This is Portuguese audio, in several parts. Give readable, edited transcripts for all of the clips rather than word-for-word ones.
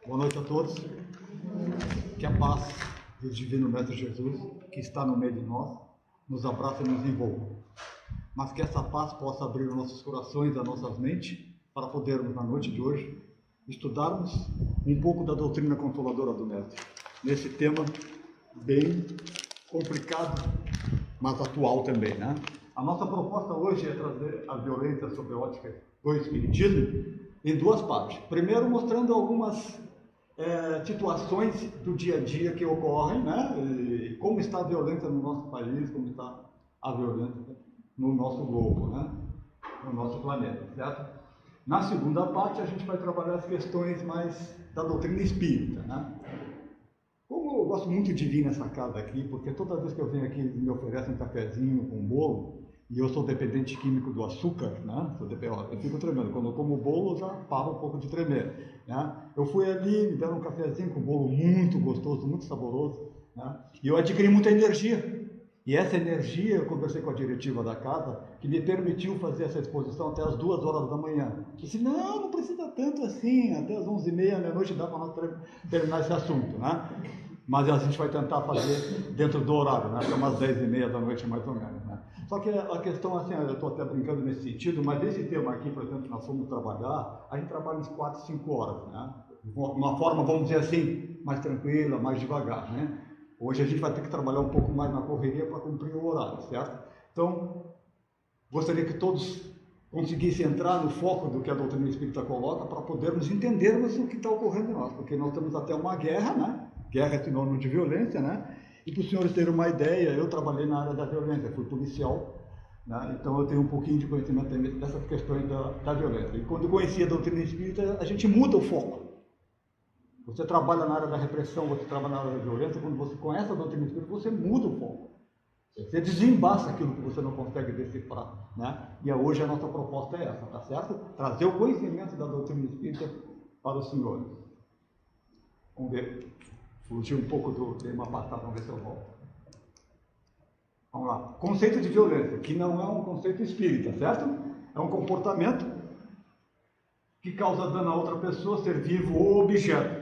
Boa noite a todos. Que a paz do Divino Mestre Jesus, que está no meio de nós, nos abraça e nos envolva. Mas que essa paz possa abrir os nossos corações, as nossas mentes, para podermos, na noite de hoje, estudarmos um pouco da doutrina consoladora do Mestre, nesse tema bem complicado, mas atual também, né? A nossa proposta hoje é trazer a violência sob a ótica do Espiritismo em duas partes. Primeiro, mostrando algumas situações do dia a dia que ocorrem, né? E como está a violência no nosso país, como está a violência no nosso globo, né? No nosso planeta, certo? Na segunda parte, a gente vai trabalhar as questões mais da doutrina espírita, né? Como eu gosto muito de vir nessa casa aqui, porque toda vez que eu venho aqui me oferecem um cafezinho com um bolo, e eu sou dependente químico do açúcar, né? Eu fico tremendo. Quando eu como bolo, eu já paro um pouco de tremer, né? Eu fui ali, me deram um cafezinho com um bolo muito gostoso, muito saboroso, né? E eu adquiri muita energia. E essa energia, eu conversei com a diretiva da casa, que me permitiu fazer essa exposição até as 2 horas da manhã. Eu disse, não precisa tanto assim, até as 11h30, meia-noite dá para nós terminar esse assunto, né? Mas a gente vai tentar fazer dentro do horário, né? Até umas 10h30 da noite, mais ou menos, né? Só que a questão, assim, eu estou até brincando nesse sentido, mas esse tema aqui, por exemplo, que nós fomos trabalhar, a gente trabalha em 4, 5 horas, né? De uma forma, vamos dizer assim, mais tranquila, mais devagar, né? Hoje a gente vai ter que trabalhar um pouco mais na correria para cumprir o horário, certo? Então, gostaria que todos conseguissem entrar no foco do que a doutrina espírita coloca para podermos entendermos o que está ocorrendo em nós, porque nós temos até uma guerra, né? Guerra é sinônimo de violência, né? E para os senhores terem uma ideia, eu trabalhei na área da violência, fui policial, né? Então eu tenho um pouquinho de conhecimento dessas questões da violência. E quando eu conheci a doutrina espírita, a gente muda o foco. Você trabalha na área da repressão, você trabalha na área da violência, quando você conhece a doutrina espírita, você muda o foco. Você desembaça aquilo que você não consegue decifrar, né? E hoje a nossa proposta é essa, tá certo? Trazer o conhecimento da doutrina espírita para os senhores. Vamos ver. Fugiu um pouco do tema passado, vamos ver se eu volto. Vamos lá. Conceito de violência, que não é um conceito espírita, certo? É um comportamento que causa dano a outra pessoa, ser vivo ou objeto.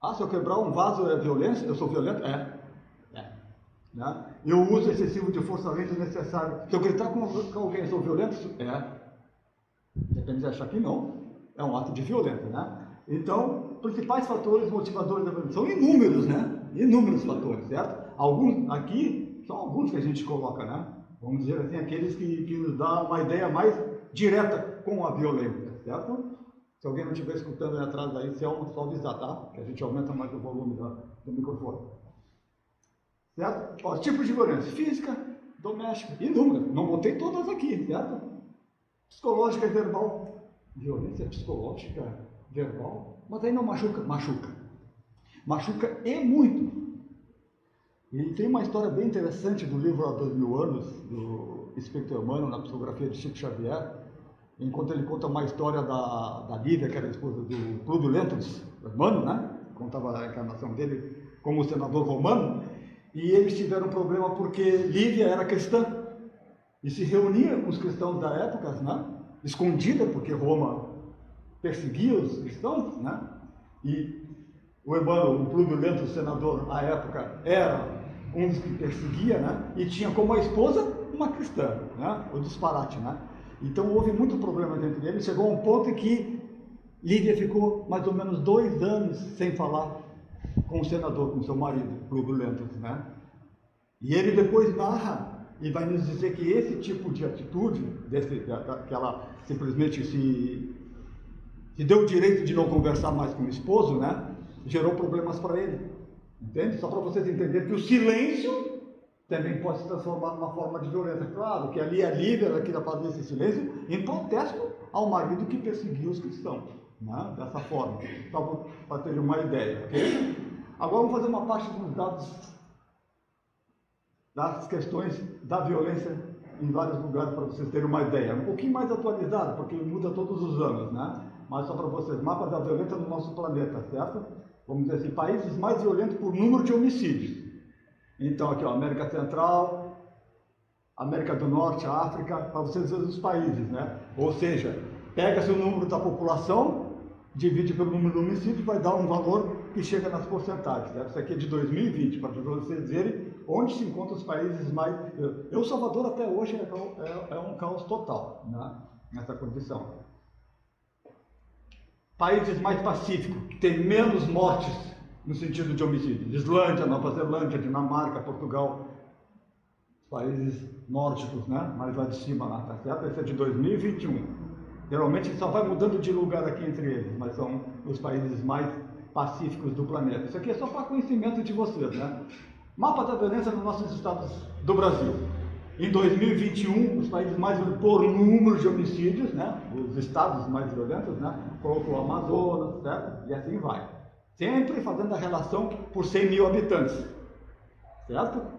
Ah, se eu quebrar um vaso é violência? Eu sou violento? É. Né? Eu uso excessivo de força além do necessário. Se eu gritar com alguém, eu sou violento? É. Depende de achar que não. É um ato de violência, né? Então, principais fatores motivadores da violência são inúmeros, né? Inúmeros fatores, certo? Alguns aqui são alguns que a gente coloca, né? Vamos dizer assim, aqueles que nos dão uma ideia mais direta com a violência, certo? Se alguém não estiver escutando aí atrás, aí, se é só avisar, tá? Que a gente aumenta mais o volume do microfone. Certo? Ó, tipos de violência: física, doméstica, inúmeras. Não botei todas aqui, certo? Psicológica e verbal. Violência psicológica, verbal, mas aí não machuca. Machuca e muito. E tem uma história bem interessante do livro Há 2000 Anos, do Espírito Emmanuel, na psicografia de Chico Xavier, enquanto ele conta uma história da Lívia, que era a esposa do Plúvio Lentulus, romano, né? Contava a encarnação dele como senador romano, e eles tiveram um problema porque Lívia era cristã e se reunia com os cristãos da época, né? Escondida, porque Roma perseguia os cristãos, né? E o Emmanuel, o Plúvio Lentulus, senador à época, era um dos que perseguia, né? E tinha como a esposa uma cristã, né? O disparate, né? Então houve muito problema entre eles, chegou a um ponto em que Lívia ficou mais ou menos 2 anos sem falar com o senador, com seu marido, Plúvio Lentulus, né? E ele depois narra e vai nos dizer que esse tipo de atitude, que ela simplesmente se deu o direito de não conversar mais com o esposo, né? Gerou problemas para ele, entende? Só para vocês entenderem que o silêncio também pode se transformar numa forma de violência. Claro que ali a Lívia ela queria fazer esse silêncio em protesto ao marido que perseguia os cristãos, né? Dessa forma, só para ter uma ideia, ok? Agora vamos fazer uma parte dos dados das questões da violência em vários lugares para vocês terem uma ideia. Um pouquinho mais atualizado, porque muda todos os anos, né? Mas só para vocês, mapa da violência no nosso planeta, certo? Vamos dizer assim, países mais violentos por número de homicídios. Então aqui, ó, América Central, América do Norte, África, para vocês verem os países, né? Ou seja, pega-se o número da população divide pelo número de homicídios, vai dar um valor que chega nas porcentagens. Isso aqui é de 2020, para vocês verem onde se encontram os países mais... O Salvador até hoje é um caos total, né, nessa condição. Países mais pacíficos, que tem menos mortes no sentido de homicídio. Islândia, Nova Zelândia, Dinamarca, Portugal, países nórdicos, né, mais lá de cima, lá, tá certo? Esse é de 2021. Geralmente só vai mudando de lugar aqui entre eles, mas são os países mais pacíficos do planeta. Isso aqui é só para conhecimento de vocês, né? Mapa da violência nos nossos estados do Brasil. Em 2021, os países mais violentos por número de homicídios, né? Os estados mais violentos, né? Colocou o Amazonas, certo? E assim vai. Sempre fazendo a relação por 100 mil habitantes, certo?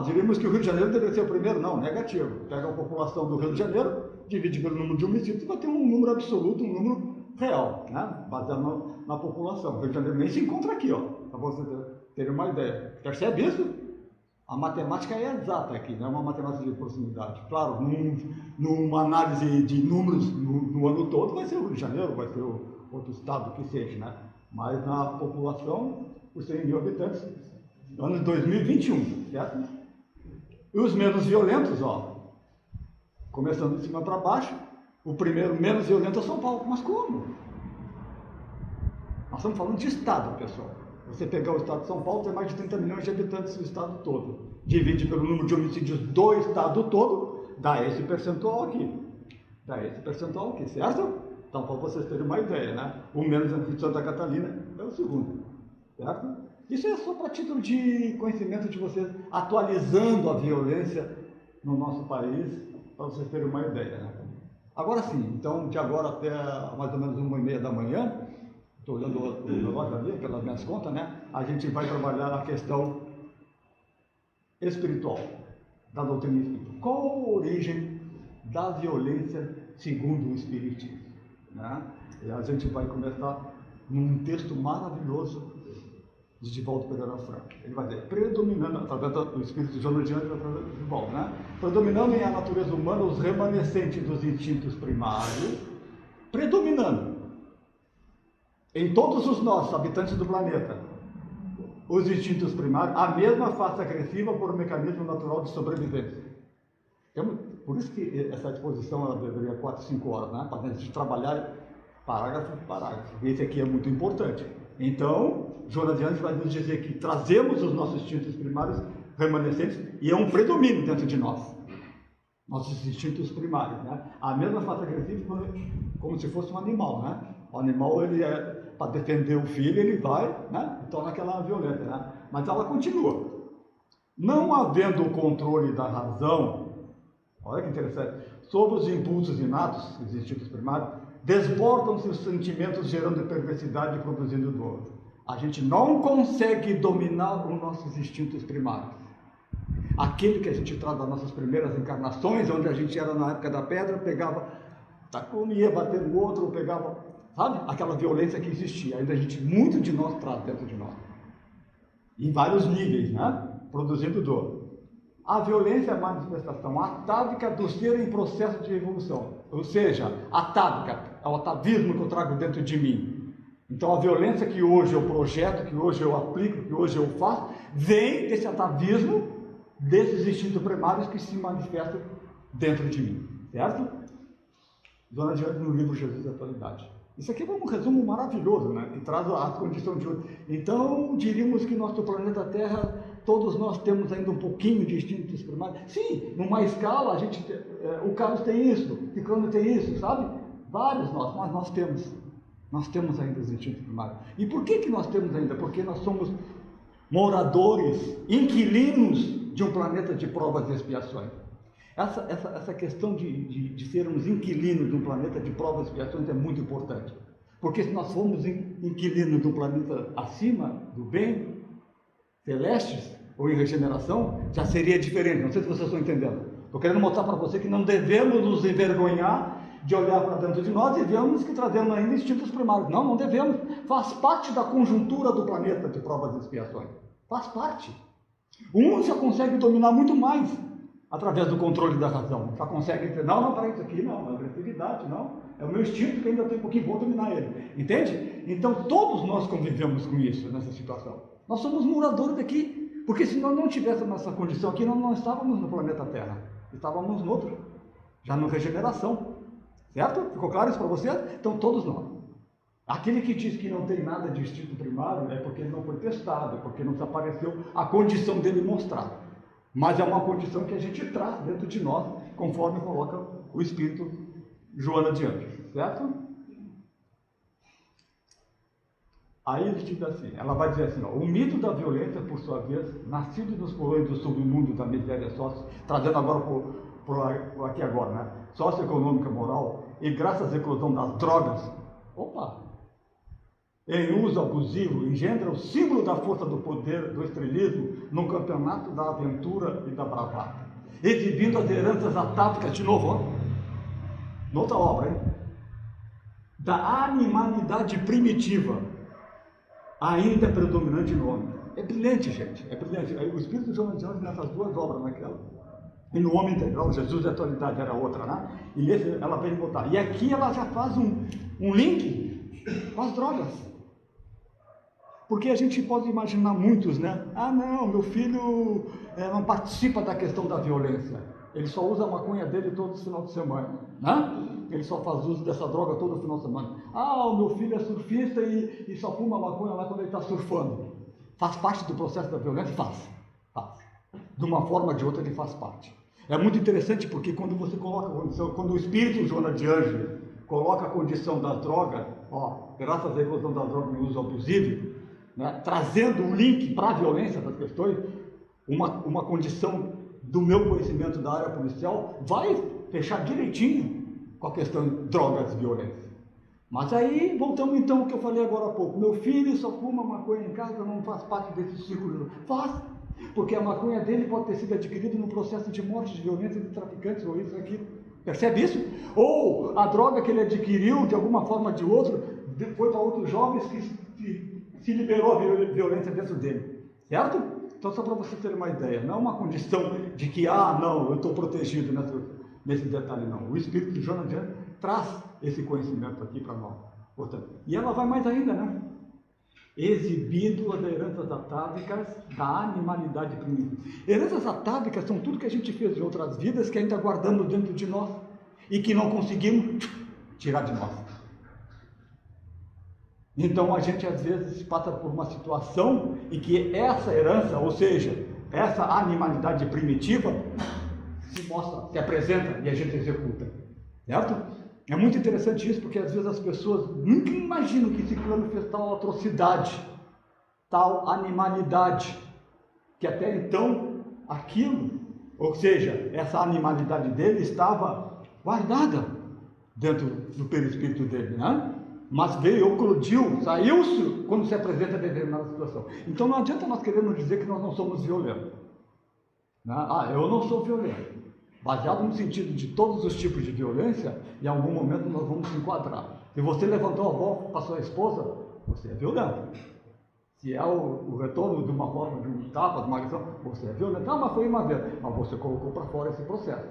Diríamos que o Rio de Janeiro deveria ser o primeiro. Não, negativo. Pega a população do Rio de Janeiro, divide pelo número de homicídios, vai ter um número absoluto, um número real, né? Baseado na população. O Rio de Janeiro nem se encontra aqui, ó, para vocês terem uma ideia. Percebe isso? A matemática é exata aqui, não é uma matemática de proximidade. Claro, numa análise de números no ano todo, vai ser o Rio de Janeiro, vai ser outro estado que seja, né? Mas na população, por 100 mil habitantes, ano de 2021, certo? E os menos violentos, ó, começando de cima para baixo, o primeiro menos violento é São Paulo. Mas como? Nós estamos falando de estado, pessoal. Você pegar o estado de São Paulo, tem mais de 30 milhões de habitantes no estado todo. Divide pelo número de homicídios do estado todo, dá esse percentual aqui. Certo? Então, para vocês terem uma ideia, né? O menos de Santa Catarina é o segundo, certo? Isso é só para título de conhecimento de vocês, atualizando a violência no nosso país, para vocês terem uma ideia, né? Agora sim, então, de agora até mais ou menos 1h30 da manhã, estou olhando o negócio ali, pelas minhas contas, né? A gente vai trabalhar a questão espiritual, da doutrina espírita. Qual a origem da violência segundo o Espiritismo, né? E a gente vai começar num texto maravilhoso de Divaldo Pereira Franco. Ele vai dizer, predominando, através do espírito de Joana de Anjos, através de Divaldo, né? Predominando em a natureza humana os remanescentes dos instintos primários, predominando em todos os nossos habitantes do planeta, os instintos primários, a mesma face agressiva por um mecanismo natural de sobrevivência. Por isso que essa exposição ela deveria 4, 5 horas, né? Para a gente trabalhar parágrafo por parágrafo. Esse aqui é muito importante. Então, Joana de Anjos vai nos dizer que trazemos os nossos instintos primários remanescentes e é um predomínio dentro de nós. Nossos instintos primários, né? A mesma face agressiva como se fosse um animal, né? O animal, ele para defender o filho, ele vai, né? E torna aquela violência, né? Mas ela continua. Não havendo o controle da razão, olha que interessante, sobre os impulsos inatos, os instintos primários, desbordam-se os sentimentos gerando perversidade e produzindo dor. A gente não consegue dominar os nossos instintos primários. Aquele que a gente traz das nossas primeiras encarnações, onde a gente era na época da pedra, pegava, ia bater no outro, pegava, sabe? Aquela violência que existia. Ainda muito de nós traz dentro de nós. Em vários níveis, né? Produzindo dor. A violência é a manifestação atávica do ser em processo de evolução. Ou seja, atávica é o atavismo que eu trago dentro de mim. Então a violência que hoje eu projeto, que hoje eu aplico, que hoje eu faço, vem desse atavismo, desses instintos primários que se manifestam dentro de mim. Certo? Joana de Anjos no livro Jesus e Atualidade. Isso aqui é um resumo maravilhoso, né? Que traz as condições de hoje. Então, diríamos que nosso planeta Terra, todos nós temos ainda um pouquinho de instintos primários. Sim, numa escala, o Carlos tem isso, o Ciclano tem isso, sabe? Vários nós, mas nós temos ainda os instintos primários. E por que nós temos ainda? Porque nós somos moradores, inquilinos de um planeta de provas e expiações. Essa questão de sermos inquilinos de um planeta de provas e expiações é muito importante. Porque se nós formos inquilinos de um planeta acima do bem, celestes, ou em regeneração, já seria diferente. Não sei se vocês estão entendendo. Estou querendo mostrar para você que não devemos nos envergonhar de olhar para dentro de nós e vermos que trazemos ainda instintos primários. Não devemos. Faz parte da conjuntura do planeta de provas e expiações. Faz parte. Um já consegue dominar muito mais. através do controle da razão. Já consegue dizer, não, para isso aqui não, é agressividade, não. É o meu instinto que ainda tem um pouquinho, vou dominar ele. Entende? Então todos nós convivemos com isso, nessa situação. Nós somos moradores daqui, porque se nós não tivéssemos essa condição aqui, nós não estávamos no planeta Terra, estávamos no outro, já na regeneração. Certo? Ficou claro isso para você? Então todos nós. Aquele que diz que não tem nada de instinto primário é porque ele não foi testado, é porque não se apareceu a condição dele mostrar. Mas é uma condição que a gente traz dentro de nós, conforme coloca o Espírito Joana de Anjos, certo? Aí ele diz assim, ela vai dizer assim, ó, o mito da violência, por sua vez, nascido nos colônios do submundo da miséria sócio, trazendo agora por aqui agora, né? Socioeconômica, moral, e graças à eclosão das drogas, em uso abusivo, engendra o símbolo da força do poder, do estrelismo, no campeonato da aventura e da bravata, exibindo as heranças atávicas, de novo, ó, noutra obra, hein? Da animalidade primitiva, ainda predominante no homem. É brilhante, gente, é brilhante. O Espírito Joana de Anjos nessas duas obras, naquela, e no Homem Integral, Jesus e a Atualidade era outra, né? E nesse ela vem botar. E aqui ela já faz um link com as drogas. Porque a gente pode imaginar muitos, né? Ah, não, meu filho não participa da questão da violência. Ele só usa a maconha dele todo final de semana, né? Ele só faz uso dessa droga todo final de semana. Ah, o meu filho é surfista e só fuma maconha lá quando ele está surfando. Faz parte do processo da violência? Faz. De uma forma ou de outra ele faz parte. É muito interessante porque quando você coloca a condição, quando o Espírito Joana de Anjos coloca a condição da droga, ó, graças à eclosão da droga em uso abusivo, né, trazendo um link para a violência das questões, uma condição do meu conhecimento da área policial vai fechar direitinho com a questão de drogas e violência. Mas aí, voltamos então ao que eu falei agora há pouco. Meu filho só fuma maconha em casa, não faz parte desse círculo. Faz, porque a maconha dele pode ter sido adquirida no processo de morte, de violência de traficantes, ou isso aqui. Percebe isso? Ou a droga que ele adquiriu, de alguma forma ou de outra, foi para outros jovens que se liberou a violência dentro dele. Certo? Então, só para você ter uma ideia, não é uma condição de que, não, eu estou protegido nesse detalhe, não. O Espírito de Joana de Anjos traz esse conhecimento aqui para nós. Portanto, e ela vai mais ainda, né? Exibido as heranças atávicas da animalidade primitiva. Heranças atávicas são tudo que a gente fez em outras vidas, que ainda guardamos dentro de nós e que não conseguimos tirar de nós. Então a gente às vezes passa por uma situação em que essa herança, ou seja, essa animalidade primitiva, se mostra, se apresenta e a gente executa. Certo? É muito interessante isso, porque às vezes as pessoas nunca imaginam que esse clã fez tal atrocidade, tal animalidade, que até então aquilo, ou seja, essa animalidade dele estava guardada dentro do perispírito dele, né? Mas veio, eclodiu, saiu-se quando se apresenta a determinada situação. Então não adianta nós querermos dizer que nós não somos violentos. Né? Eu não sou violento. Baseado no sentido de todos os tipos de violência, em algum momento nós vamos se enquadrar. Se você levantou a voz para sua esposa, você é violento. Se é o retorno de uma forma, de um tapa, de uma agressão, você é violento. Não, mas foi uma vez. Mas você colocou para fora esse processo.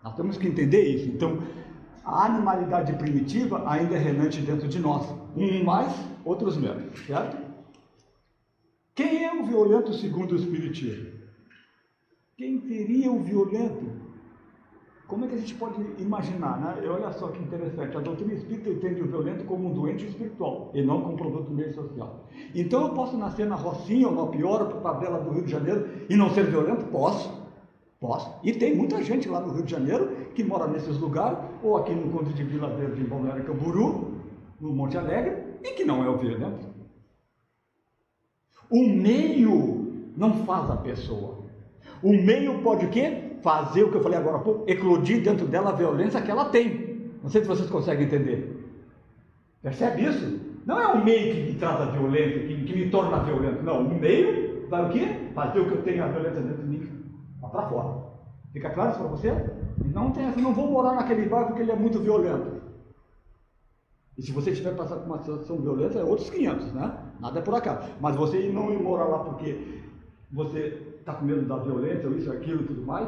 Nós temos que entender isso. Então, a animalidade primitiva ainda é reinante dentro de nós. Um mais, outros menos. Certo? Quem é o violento segundo o Espiritismo? Quem seria o violento? Como é que a gente pode imaginar, né? Olha só que interessante, a doutrina espírita entende o violento como um doente espiritual e não como um produto do meio social. Então eu posso nascer na Rocinha ou na Piora, favela do Rio de Janeiro e não ser violento? Posso. E tem muita gente lá no Rio de Janeiro que mora nesses lugares, ou aqui no Conde de Vila Verde, em Balneário Camboriú, no Monte Alegre, e que não é o violento. O meio não faz a pessoa. O meio pode o quê? Fazer o que eu falei agora há pouco, eclodir dentro dela a violência que ela tem. Não sei se vocês conseguem entender. Percebe isso? Não é o meio que me traz a violência, que me torna violento. Não, o meio vai o quê? Fazer o que eu tenho a violência dentro de mim, para fora. Fica claro isso para você? Não vou morar naquele bairro porque ele é muito violento. E se você tiver passado por uma situação violenta, é outros 500, né? Nada é por acaso. Mas você não ir morar lá porque você está com medo da violência, ou isso, aquilo e tudo mais,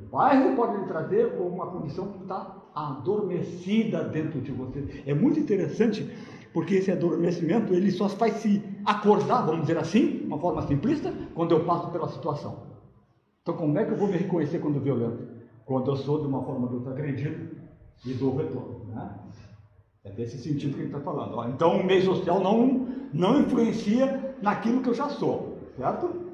O bairro pode lhe trazer uma condição que está adormecida dentro de você. É muito interessante, porque esse adormecimento, ele só faz se acordar, vamos dizer assim, de uma forma simplista, quando eu passo pela situação. Então, como é que eu vou me reconhecer quando violento? Quando eu sou, de uma forma ou de outra, agredido e dou retorno, né? É desse sentido que ele está falando. Então, o meio social não influencia naquilo que eu já sou, certo?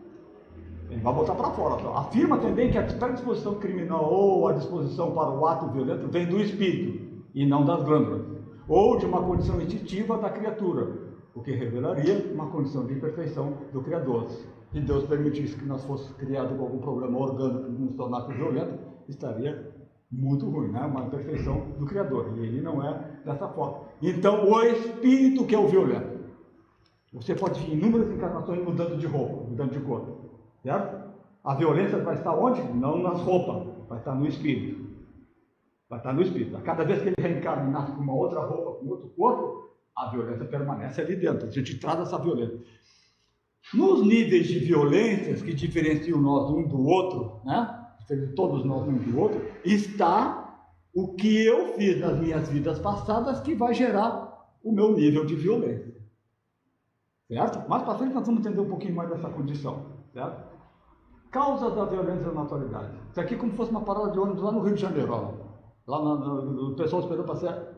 Ele vai botar para fora. Afirma também que a predisposição criminal ou a disposição para o ato violento vem do espírito e não das glândulas, ou de uma condição instintiva da criatura, o que revelaria uma condição de imperfeição do Criador. Se Deus permitisse que nós fôssemos criados com algum problema orgânico que nos tornasse violento, estaria muito ruim, né? Uma imperfeição do Criador, e ele não é dessa forma. Então, o espírito que é o violento. Você pode vir em inúmeras encarnações mudando de roupa, mudando de corpo. Certo? A violência vai estar onde? Não nas roupas, vai estar no espírito. Vai estar no espírito. A cada vez que ele reencarna e nasce com uma outra roupa, com outro corpo, a violência permanece ali dentro. A gente traz essa violência. Nos níveis de violências que diferenciam nós um do outro, né? Todos nós um do outro, está o que eu fiz nas minhas vidas passadas que vai gerar o meu nível de violência. Certo? Mais para frente nós vamos entender um pouquinho mais dessa condição. Certo? Causas da violência na atualidade. Isso aqui é como se fosse uma parada de ônibus lá no Rio de Janeiro. Ó. Lá o pessoal esperou para ser...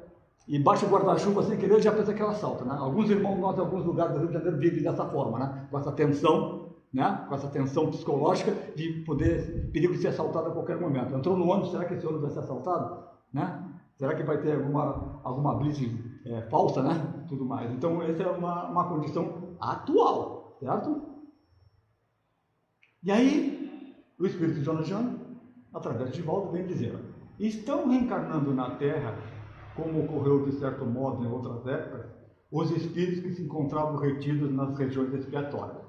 E baixa o guarda-chuva sem querer, já pensa que é um assalto, né? Alguns irmãos nossos, em alguns lugares do Rio de Janeiro, vivem dessa forma, né? Com essa tensão, né? Com essa tensão psicológica de poder, perigo de ser assaltado a qualquer momento. Entrou no ônibus, será que esse ônibus vai ser assaltado? Né? Será que vai ter alguma blitz falsa, né? Tudo mais. Então, essa é uma condição atual, certo? E aí, o espírito de Jonas, através de Divaldo, vem dizer: estão reencarnando na Terra, como ocorreu de certo modo em outras épocas, os espíritos que se encontravam retidos nas regiões expiatórias,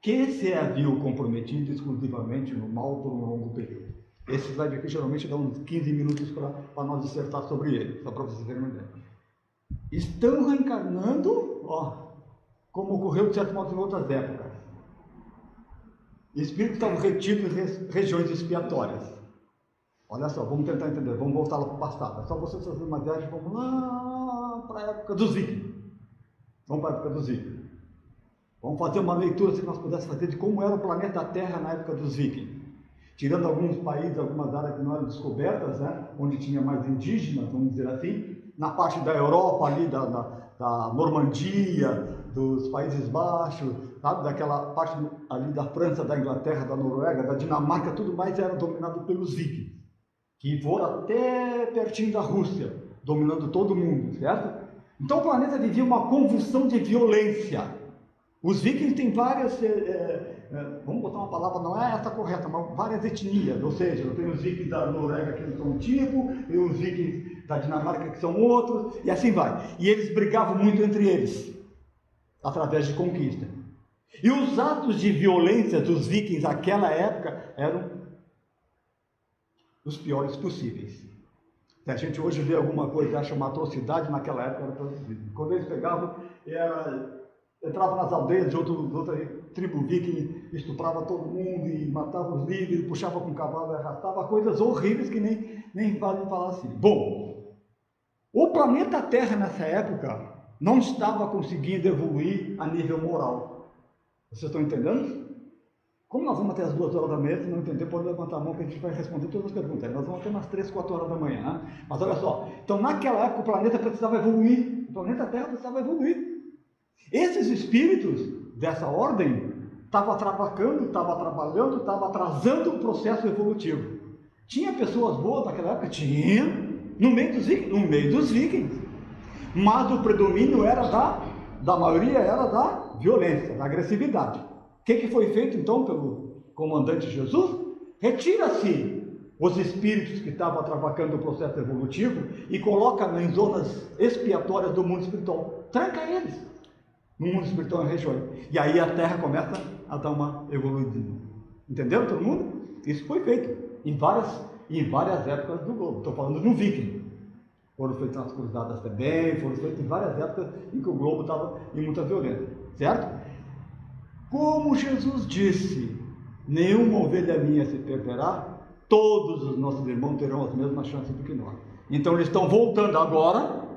que se haviam comprometido exclusivamente no mal por um longo período. Esse slide aqui geralmente dá uns 15 minutos para nós dissertar sobre ele, só para vocês terem uma ideia. Estão reencarnando, como ocorreu de certo modo em outras épocas. Espíritos estavam retidos em regiões expiatórias. Olha só, vamos tentar entender, vamos voltar lá para o passado. É só vocês fazerem uma viagem, vamos lá para a época dos vikings. Vamos para a época dos vikings. Vamos fazer uma leitura, se nós pudéssemos fazer, de como era o planeta Terra na época dos vikings. Tirando alguns países, algumas áreas que não eram descobertas, né, onde tinha mais indígenas, vamos dizer assim, na parte da Europa, ali da Normandia, dos Países Baixos, sabe, daquela parte ali da França, da Inglaterra, da Noruega, da Dinamarca, tudo mais era dominado pelos vikings, que foram até pertinho da Rússia, dominando todo mundo, certo? Então o planeta vivia uma convulsão de violência. Os vikings têm várias, vamos botar uma palavra, não é essa correta, mas várias etnias, ou seja, eu tenho os vikings da Noruega que são um tipo, e os vikings da Dinamarca que são outros, e assim vai. E eles brigavam muito entre eles, através de conquista. E os atos de violência dos vikings naquela época eram os piores possíveis. Se a gente hoje vê alguma coisa e acha uma atrocidade, naquela época era possível. Quando eles pegavam, entravam nas aldeias de outra tribo viking, estuprava todo mundo e matava os líderes, puxava com o cavalo e arrastava, coisas horríveis que nem vale falar assim. Bom, o planeta Terra nessa época não estava conseguindo evoluir a nível moral. Vocês estão entendendo? Como nós vamos até as 2 horas da manhã, se não entender, pode levantar a mão que a gente vai responder todas as perguntas. Nós vamos até umas 3, 4 horas da manhã, né? Mas olha só, então naquela época o planeta precisava evoluir, o planeta Terra precisava evoluir. Esses espíritos dessa ordem estavam trabalhando, estavam atrasando o processo evolutivo. Tinha pessoas boas naquela época? Tinha, no meio dos vikings. Mas o predomínio era da maioria era da violência, da agressividade. O que foi feito então pelo comandante Jesus? Retira-se os espíritos que estavam atravessando o processo evolutivo e coloca em zonas expiatórias do mundo espiritual. Tranca eles no mundo espiritual em regiões. E aí a Terra começa a dar uma evoluidinha. Entenderam todo mundo? Isso foi feito em várias épocas do globo. Estou falando de um viking. Foram feitas nas cruzadas também, foram feitas em várias épocas em que o globo estava em muita violência. Certo? Como Jesus disse, nenhuma ovelha minha se perderá, todos os nossos irmãos terão as mesmas chances do que nós. Então eles estão voltando agora,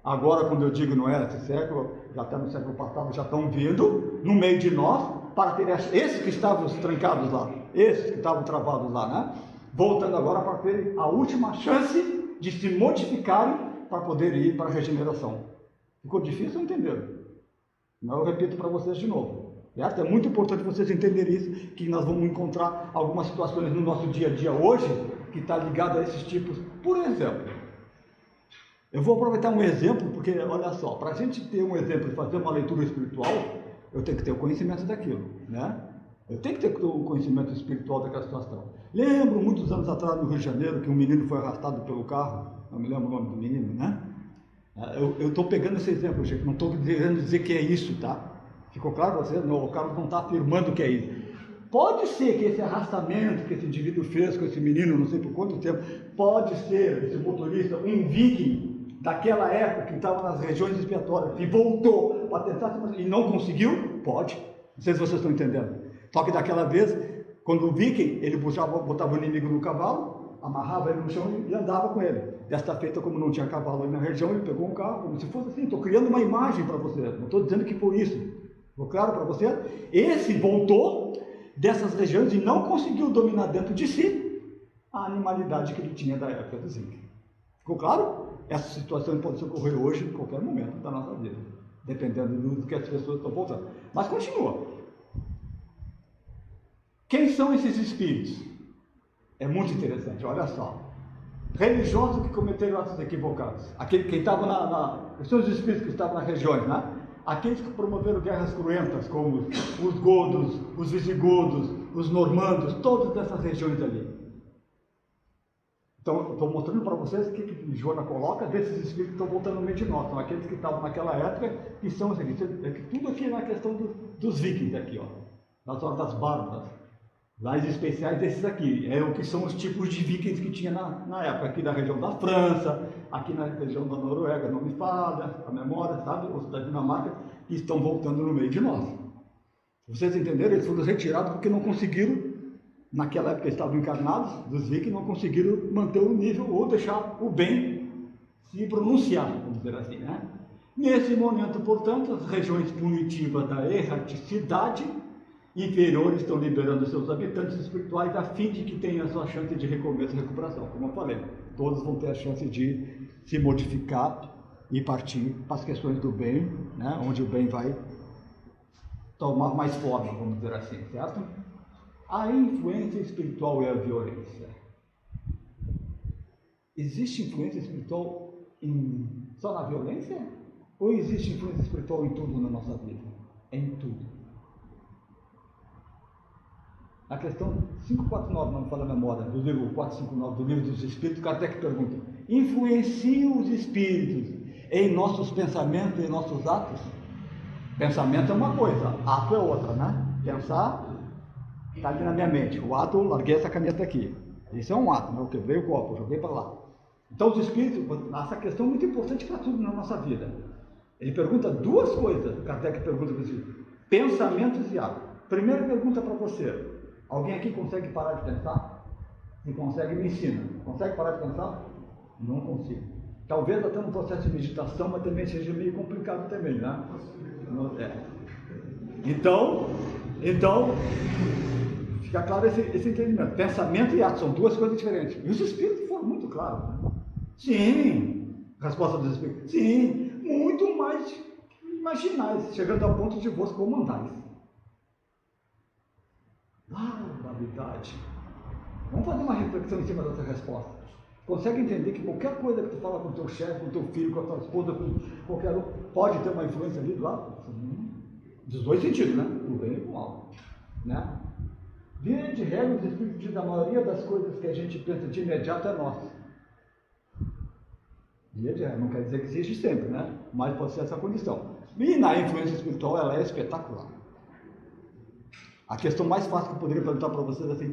quando eu digo não é esse século, já está no século passado, já estão vindo no meio de nós, para ter esses que estavam trancados lá, esses que estavam travados lá, né? Voltando agora para ter a última chance de se modificarem para poder ir para a regeneração. Ficou difícil entender? Mas eu repito para vocês de novo. Certo? É muito importante vocês entenderem isso, que nós vamos encontrar algumas situações no nosso dia a dia hoje, que está ligado a esses tipos. Por exemplo, eu vou aproveitar um exemplo, porque olha só, para a gente ter um exemplo e fazer uma leitura espiritual, eu tenho que ter o conhecimento daquilo, né? Eu tenho que ter o conhecimento espiritual daquela situação. Lembro, muitos anos atrás, no Rio de Janeiro, que um menino foi arrastado pelo carro, não me lembro o nome do menino, né? Eu estou pegando esse exemplo, gente, não estou querendo dizer que é isso, tá? Ficou claro para vocês? Não, o cara não está afirmando que é isso. Pode ser que esse arrastamento que esse indivíduo fez com esse menino, não sei por quanto tempo, pode ser esse motorista um viking daquela época que estava nas regiões expiatórias e voltou para tentar e não conseguiu? Pode. Não sei se vocês estão entendendo. Só que daquela vez, quando o viking, ele botava o inimigo no cavalo, amarrava ele no chão e andava com ele. Desta feita, como não tinha cavalo ali na região, ele pegou um carro, como se fosse assim. Estou criando uma imagem para vocês, não estou dizendo que foi isso. Ficou claro para vocês? Esse voltou dessas regiões e não conseguiu dominar dentro de si a animalidade que ele tinha da época do Zinc. Ficou claro? Essa situação pode ocorrer hoje, em qualquer momento da nossa vida, dependendo do que as pessoas estão voltando. Mas continua. Quem são esses espíritos? É muito interessante, olha só. Religiosos que cometeram atos equivocados. Quem estava são os espíritos que estavam nas regiões, né? Aqueles que promoveram guerras cruentas, como os godos, os visigodos, os normandos, todas essas regiões ali. Então, estou mostrando para vocês o que Joana coloca desses espíritos que estão voltando no meio de nós. São aqueles que estavam naquela época, que são assim, tudo aqui na questão dos vikings, aqui, ó, das hordas bárbaras, mais especiais desses aqui. É o que são os tipos de vikings que tinha na época, aqui da região da França, aqui na região da Noruega, não me falha a memória, sabe? Os da Dinamarca, que estão voltando no meio de nós. Vocês entenderam? Eles foram retirados porque não conseguiram, naquela época estavam encarnados, dos vikings, não conseguiram manter o nível ou deixar o bem se pronunciar, vamos dizer assim, né? Nesse momento, portanto, as regiões punitivas da erraticidade inferiores estão liberando seus habitantes espirituais a fim de que tenham a sua chance de recomeço e recuperação. Como eu falei, todos vão ter a chance de se modificar e partir para as questões do bem, né? Onde o bem vai tomar mais forma, vamos dizer assim, certo? A influência espiritual e a violência. Existe influência espiritual só na violência? Ou existe influência espiritual em tudo na nossa vida? Em tudo. A questão 549, não me fala a memória, do livro 459, do livro dos Espíritos, Kardec pergunta: influenciam os Espíritos em nossos pensamentos, em nossos atos? Pensamento é uma coisa, ato é outra, né? Pensar está ali na minha mente. O ato, larguei essa caneta aqui. Isso é um ato, né? Eu quebrei o copo, joguei para lá. Então os Espíritos, essa questão é muito importante para tudo na nossa vida. Ele pergunta duas coisas, Kardec pergunta para você: pensamentos e atos. Primeira pergunta para você: alguém aqui consegue parar de pensar? Se consegue, me ensina. Consegue parar de pensar? Não consigo. Talvez até no processo de meditação, mas também seja meio complicado também, né? Então, fica claro esse entendimento. Pensamento e ato são duas coisas diferentes. E os Espíritos foram muito claros, né? Sim, resposta dos Espíritos. Sim, muito mais imaginais, chegando ao ponto de vos comandais. Barbaridade. Vamos fazer uma reflexão em cima dessa resposta. Consegue entender que qualquer coisa que tu fala com o teu chefe, com o teu filho, com a tua esposa, com qualquer um, pode ter uma influência ali do lado? Dos dois sentidos, né? Do bem e do mal, né? Via de regra, os Espíritos dizem: a maioria das coisas que a gente pensa de imediato é nossa. Via de regra, não quer dizer que existe sempre, né? Mas pode ser essa condição. E na influência espiritual, ela é espetacular. A questão mais fácil que eu poderia perguntar para vocês é assim: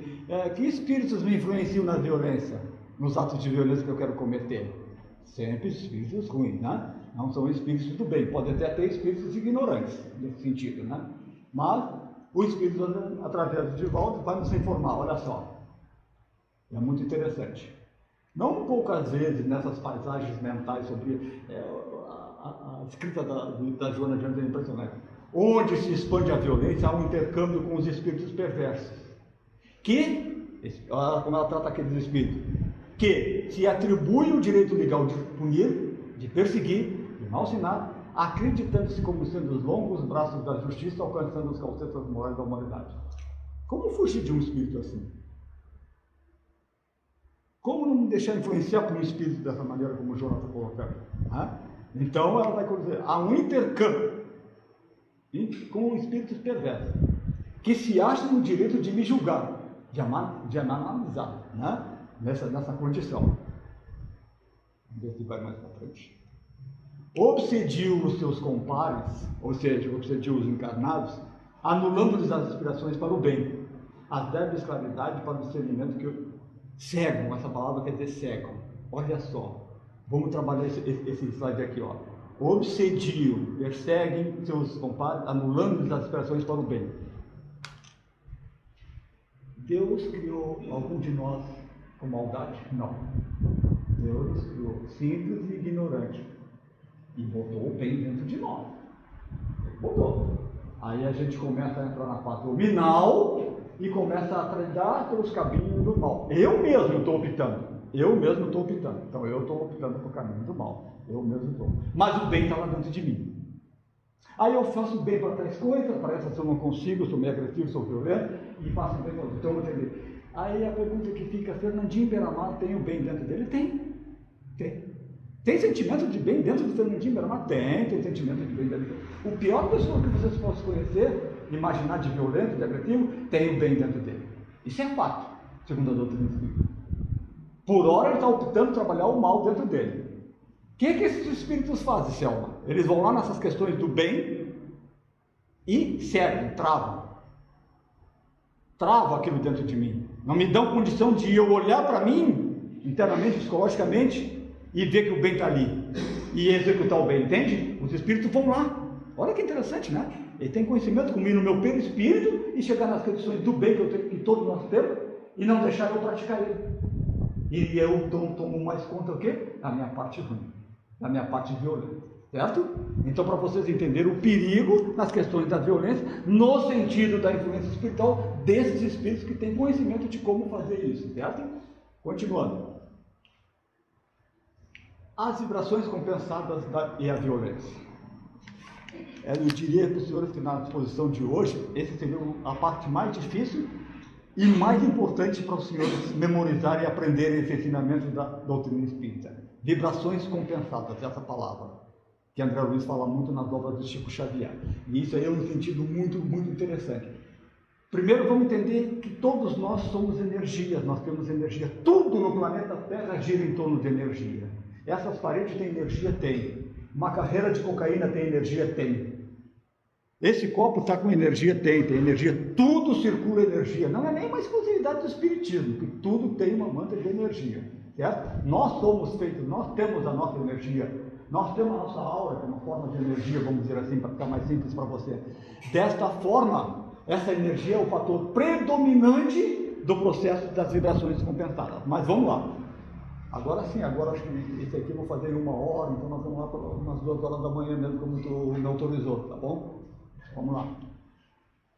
que espíritos me influenciam na violência, nos atos de violência que eu quero cometer? Sempre espíritos ruins, né? Não são espíritos do bem, podem até ter espíritos ignorantes, nesse sentido, né? Mas o espírito, através de volta, vai nos informar: olha só, É muito interessante. Não poucas vezes nessas paisagens mentais sobre a escrita da Joana de Anjos é impressionante. Onde se expande a violência, há um intercâmbio com os espíritos perversos. Olha como ela trata aqueles espíritos. Que se atribui o direito legal de punir, de perseguir, de malsinar, acreditando-se como sendo os longos braços da justiça, alcançando os calcetas morais da humanidade. Como fugir de um espírito assim? Como não me deixar influenciar por um espírito dessa maneira como o Jonathan está colocando? Então ela vai dizer, há um intercâmbio com espíritos perversos, que se acham no direito de me julgar, de analisar, nessa condição. Vamos ver se vai mais para frente. Obsediu os seus compares, ou seja, obsediu os encarnados, anulando-lhes as aspirações para o bem, as débeis claridade para o discernimento que cegam, essa palavra quer dizer cegam. Olha só, vamos trabalhar esse slide aqui, ó. Obsediam, perseguem seus compares, anulando-lhes as aspirações para o bem. Deus criou algum de nós com maldade? Não. Deus criou simples e ignorante e botou o bem dentro de nós. Ele botou. Aí a gente começa a entrar na parte nominal e começa a trilhar pelos caminhos do mal. Eu mesmo estou optando. Então eu estou optando pelo caminho do mal. Eu mesmo estou. Mas o bem está lá dentro de mim. Aí eu faço bem para tais coisas, para essas eu não consigo, sou meio agressivo, sou violento, e faço bem para outras. Então, entender. Aí a pergunta que fica, Fernandinho Beiramar tem o bem dentro dele? Tem. Tem sentimento de bem dentro do Fernandinho Beiramar? Tem sentimento de bem dentro dele. O pior pessoa que vocês possam conhecer, imaginar de violento, de agressivo, tem o bem dentro dele. Isso é fato, segundo a doutrina espírita. Por hora ele está optando trabalhar o mal dentro dele. O que esses espíritos fazem, Selma? Eles vão lá nessas questões do bem e cegam, travam aquilo dentro de mim. Não me dão condição de eu olhar para mim, internamente, psicologicamente, e ver que o bem está ali, e executar o bem, entende? Os espíritos vão lá. Olha que interessante, né? Ele tem conhecimento comigo no meu perispírito e chegar nas questões do bem que todos nós temos e não deixar eu praticar ele. E eu tomo mais conta o quê? Da minha parte ruim, da minha parte violenta, certo? Então, para vocês entenderem o perigo nas questões da violência, no sentido da influência espiritual desses espíritos que têm conhecimento de como fazer isso, certo? Continuando. As vibrações compensadas e a violência. Eu diria para os senhores que na exposição de hoje, essa seria a parte mais difícil e mais importante para os senhores memorizarem e aprenderem esse ensinamento da doutrina espírita. Vibrações compensadas, essa palavra, que André Luiz fala muito nas obras do Chico Xavier. E isso aí é um sentido muito, muito interessante. Primeiro vamos entender que todos nós somos energias, nós temos energia. Tudo no planeta Terra gira em torno de energia. Essas paredes têm energia? Tem. Uma carreira de cocaína tem energia? Tem. Esse copo está com energia? Tem energia. Tudo circula energia. Não é nem uma exclusividade do espiritismo, que tudo tem uma manta de energia. Certo? Nós somos feitos, nós temos a nossa energia. Nós temos a nossa aura, que é uma forma de energia, vamos dizer assim, para ficar mais simples para você. Desta forma, essa energia é o fator predominante do processo das vibrações compensadas. Mas vamos lá. Agora sim, agora acho que esse aqui eu vou fazer em 1 hora, então nós vamos lá para umas 2 horas da manhã mesmo, como tu me autorizou, tá bom? Vamos lá.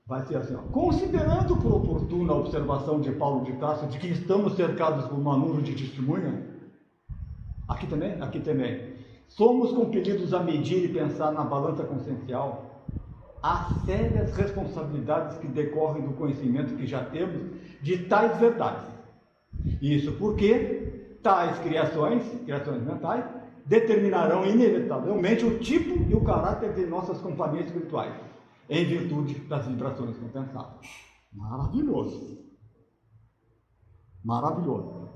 Vai ser assim, ó. Considerando por oportuna a observação de Paulo de Tarso de que estamos cercados por uma nuvem de testemunha, aqui também, somos compelidos a medir e pensar na balança consciencial as sérias responsabilidades que decorrem do conhecimento que já temos de tais verdades. Isso porque tais criações mentais, determinarão inevitavelmente o tipo e o caráter de nossas companhias espirituais, em virtude das vibrações compensadas. Maravilhoso. Maravilhoso.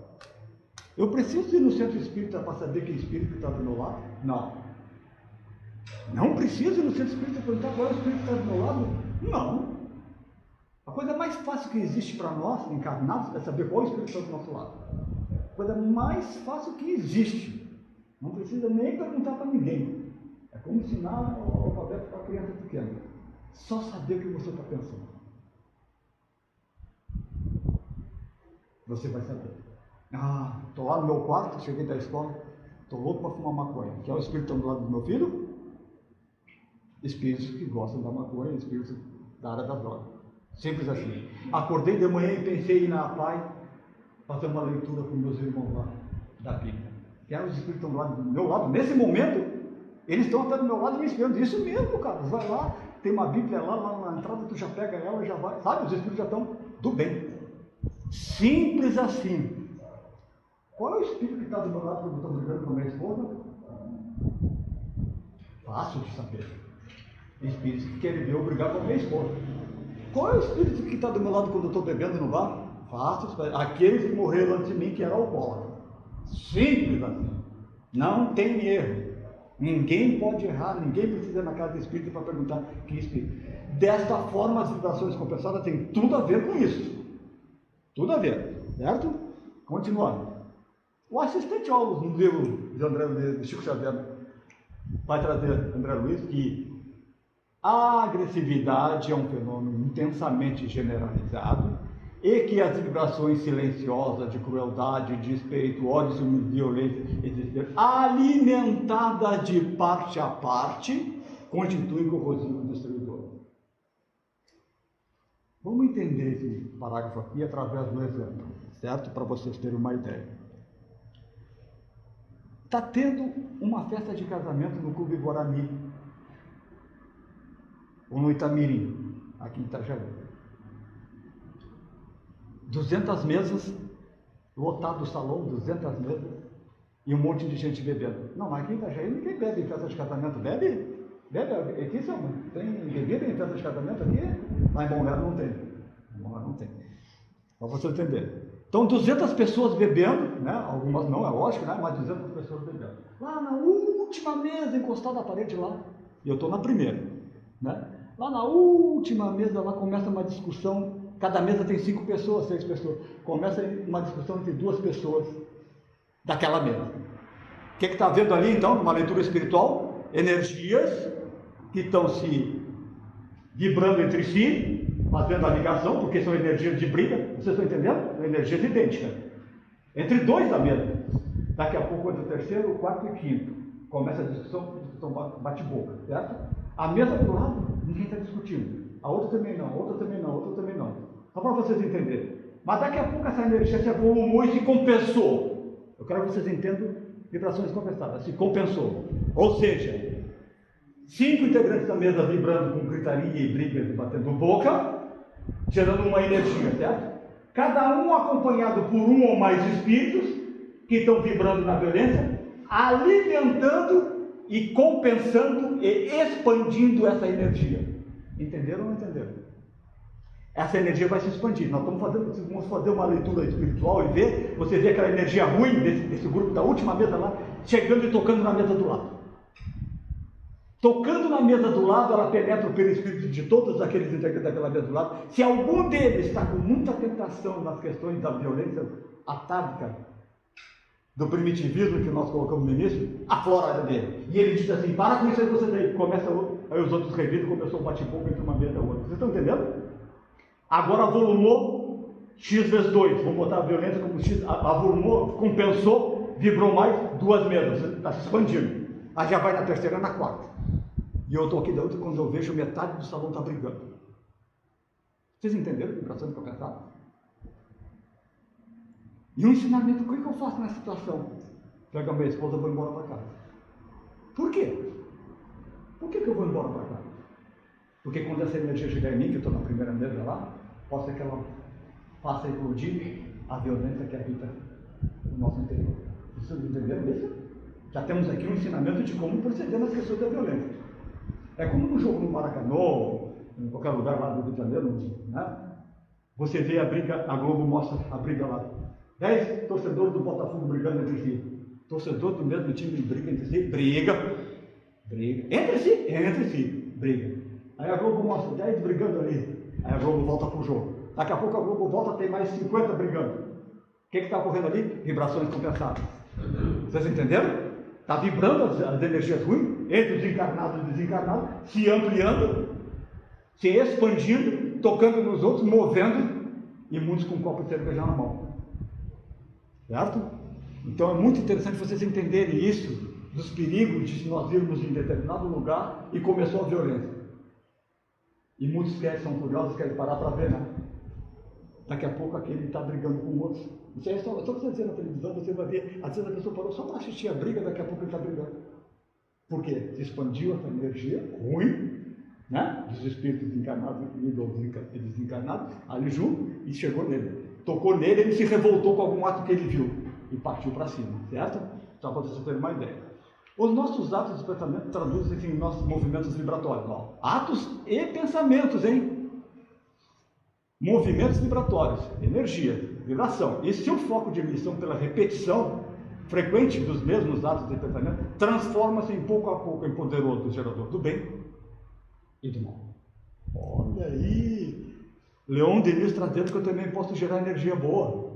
Eu preciso ir no centro espírita para saber que espírito está do meu lado? Não. Não preciso ir no centro espírita para perguntar qual é o espírito que está do meu lado? Não. A coisa mais fácil que existe para nós, encarnados, é saber qual espírito está do nosso lado. A coisa mais fácil que existe. Não precisa nem perguntar para ninguém. É como ensinar o alfabeto para a criança pequena. Só saber o que você está pensando. Você vai saber. Ah, estou lá no meu quarto, cheguei da escola, estou louco para fumar maconha. Que é o espírito do lado do meu filho? Espíritos que gostam da maconha, espíritos da área da droga. Simples assim. Acordei de manhã e pensei em ir na PAI fazer uma leitura com meus irmãos lá da Bíblia. Que eram os espíritos que estão do lado do meu lado. Nesse momento, eles estão até do meu lado me esperando. Isso mesmo, cara. Vai lá, tem uma Bíblia lá na entrada, tu já pega ela e já vai. Sabe, os espíritos já estão do bem. Simples assim. Qual é o espírito que está do meu lado quando eu estou brigando com a minha esposa? Fácil de saber. Espíritos que querem ver eu brigar com a minha esposa. Qual é o espírito que está do meu lado quando eu estou bebendo no bar? Fácil. Aqueles que morreram antes de mim, que eram alcoólatras. Simples assim. Não tem erro. Ninguém pode errar, ninguém precisa ir na casa do espírito para perguntar que espírito. Desta forma, as vibrações compensadas têm tudo a ver com isso. Tudo a ver, certo? Continuando. O assistente Aulus, no livro de André Luiz, de Chico Xavier, vai trazer André Luiz que a agressividade é um fenômeno intensamente generalizado e que as vibrações silenciosas de crueldade, despeito, ódio, ciúme, violência e desespero, alimentadas de parte a parte, constituem corrosivo destruidor. Vamos entender esse parágrafo aqui através do exemplo, certo? Para vocês terem uma ideia. Está tendo uma festa de casamento no Clube Guarani, ou no Itamirim, aqui em Itajaí. 200 mesas, lotado o salão, 200 mesas, e um monte de gente bebendo. Não, aqui em Itajaí ninguém bebe em festa de casamento. Bebe? Bebe? Aqui tem bebida em festa de casamento aqui? Lá em Bom Velho não tem. Em Bom Velho não tem. Para você entender. Então, 200 pessoas bebendo, né? Algumas não, é lógico, né? Mas 200 pessoas bebendo. Lá na última mesa, encostada à parede lá. E eu estou na primeira, né? Lá na última mesa, lá começa uma discussão. Cada mesa tem 5 pessoas, 6 pessoas. Começa uma discussão entre 2 pessoas daquela mesa. O que está havendo ali, então, numa leitura espiritual? Energias que estão se vibrando entre si, fazendo a ligação, porque são energias de briga. Vocês estão entendendo? São energias idênticas. Entre 2 da mesa. Daqui a pouco entra o terceiro, o quarto e o quinto. Começa a discussão bate-boca, certo? A mesa do lado, ninguém está discutindo. A outra também não, a outra também não, a outra também não. Só para vocês entenderem. Mas daqui a pouco essa energia se avolumou e se compensou. Eu quero que vocês entendam vibrações compensadas. Se compensou. Ou seja, 5 integrantes da mesa vibrando com gritaria e brigas e batendo boca, gerando uma energia, certo? Cada um acompanhado por um ou mais espíritos que estão vibrando na violência, alimentando e compensando e expandindo essa energia. Entenderam ou não entenderam? Essa energia vai se expandir. Nós vamos fazer uma leitura espiritual e ver, você vê aquela energia ruim desse grupo da última mesa lá, chegando e tocando na mesa do lado. Tocando na mesa do lado, ela penetra o perispírito de todos aqueles integrantes daquela mesa do lado. Se algum deles está com muita tentação nas questões da violência atávica, do primitivismo que nós colocamos no início, aflora dele. E ele diz assim, para com isso aí vocês aí. Começa, aí os outros revidam, começou um bate-boca entre uma mesa e outra. Vocês estão entendendo? Agora avolumou X vezes 2. Vamos botar a violência como X. Avolumou, compensou, vibrou mais, 2 mesas. Está se expandindo. Aí já vai na terceira e na quarta. E eu estou aqui dentro quando eu vejo metade do salão está brigando. Vocês entenderam a vibração que eu pensava? E um ensinamento, o que eu faço nessa situação? Pego a minha esposa e vou embora para casa. Por quê? Por que eu vou embora para casa? Porque quando essa energia chegar em mim, que eu estou na primeira mesa lá, pode ser que ela faça explodir a violência que habita no nosso interior. Vocês entenderam isso? Já temos aqui um ensinamento de como proceder nas questões da violência. É como no jogo no Maracanã, em qualquer lugar lá do Rio de Janeiro, né? Você vê a briga, a Globo mostra a briga lá. 10 torcedores do Botafogo brigando entre si. Torcedor do mesmo time briga entre si, briga. Entre si, briga. Aí a Globo mostra 10 brigando ali. Aí a Globo volta pro jogo. Daqui a pouco a Globo volta, tem mais 50 brigando. O que está ocorrendo ali? Vibrações compensadas. Vocês entenderam? Está vibrando as energias ruins, entre os encarnados e desencarnados, se ampliando, se expandindo, tocando nos outros, movendo, e muitos com um copo de cerveja na mão. certo? Então é muito interessante vocês entenderem isso, dos perigos de nós irmos em determinado lugar e começou a violência. E muitos são curiosos, querem parar para ver, né? Daqui a pouco aquele está brigando com outros. Isso aí só você ver na televisão, você vai ver, às vezes a pessoa parou só para assistir a briga, daqui a pouco ele está brigando. Por quê? Se expandiu essa energia ruim, né? Dos espíritos encarnados e desencarnados, ali junto, e chegou nele. Tocou nele, ele se revoltou com algum ato que ele viu e partiu para cima, certo? Só para vocês terem uma ideia. Os nossos atos de pensamento traduzem-se em nossos movimentos vibratórios. Ó. Atos e pensamentos, hein? Movimentos vibratórios, energia, vibração. E se o foco de emissão pela repetição frequente dos mesmos atos de pensamento transforma-se em pouco a pouco em poderoso gerador do bem e do mal. Olha aí! Leon Denis está dizendo que eu também posso gerar energia boa.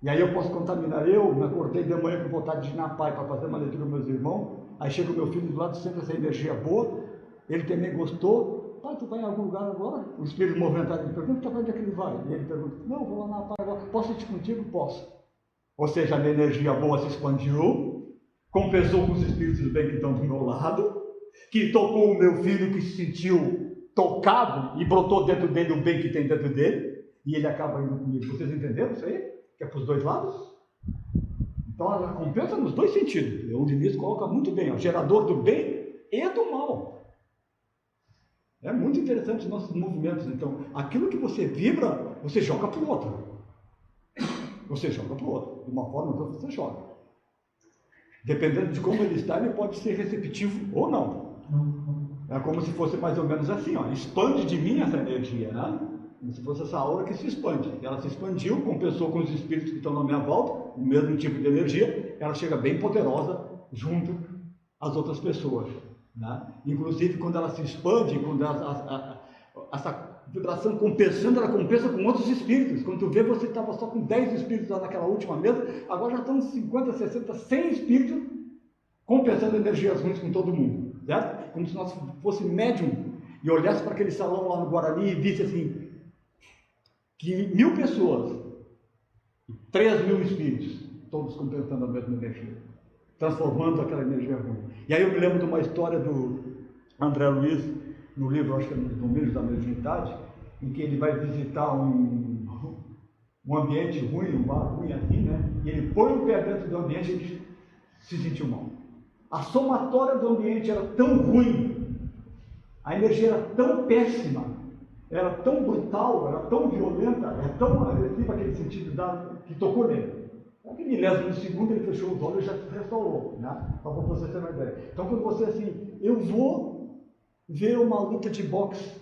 E aí eu posso contaminar. Eu me acordei de manhã com vontade de ir na pai para fazer uma leitura com meus irmãos. Aí chega o meu filho do lado, sente essa energia boa. Ele também gostou. Pai, tu vai em algum lugar agora? O espírito movimentado me pergunta, para onde é que ele vai? E ele pergunta, não, vou lá na pai agora. Posso ir contigo? Posso. Ou seja, a minha energia boa se expandiu, compensou com os espíritos do bem que estão do meu lado, que tocou o meu filho que se sentiu tocado e brotou dentro dele o bem que tem dentro dele, e ele acaba indo comigo. Vocês entenderam isso aí? Que é para os dois lados? Então ela compensa nos dois sentidos. O Diniz coloca muito bem, ó, gerador do bem e do mal. É muito interessante os nossos movimentos. Então, aquilo que você vibra, você joga para o outro. Você joga para o outro. De uma forma ou de outra, você joga. Dependendo de como ele está, ele pode ser receptivo ou não. É como se fosse mais ou menos assim, ó, expande de mim essa energia, né? Como se fosse essa aura que se expande. Ela se expandiu, compensou com os espíritos que estão na minha volta, o mesmo tipo de energia, ela chega bem poderosa junto às outras pessoas. Né? Inclusive, quando ela se expande, quando essa vibração compensando, ela compensa com outros espíritos. Quando tu vê, você estava só com 10 espíritos lá naquela última mesa, agora já estão 50, 60, 100 espíritos compensando energias ruins com todo mundo. Certo? Como se nós fosse médium e olhasse para aquele salão lá no Guarani e visse assim, que 1000 pessoas, 3.000 espíritos, todos compensando a mesma energia, transformando aquela energia ruim. E aí eu me lembro de uma história do André Luiz, no livro, acho que é no Domínios da Mediunidade, em que ele vai visitar um ambiente ruim, um bar ruim assim, né? E ele põe o pé dentro do ambiente e ele se sentiu mal. A somatória do ambiente era tão ruim, a energia era tão péssima, era tão brutal, era tão violenta, era tão agressiva aquele sentido que tocou nele. Naquele milésimo de segundo ele fechou os olhos e já se restaurou, né? Para você ter uma ideia. Então quando você assim, eu vou ver uma luta de boxe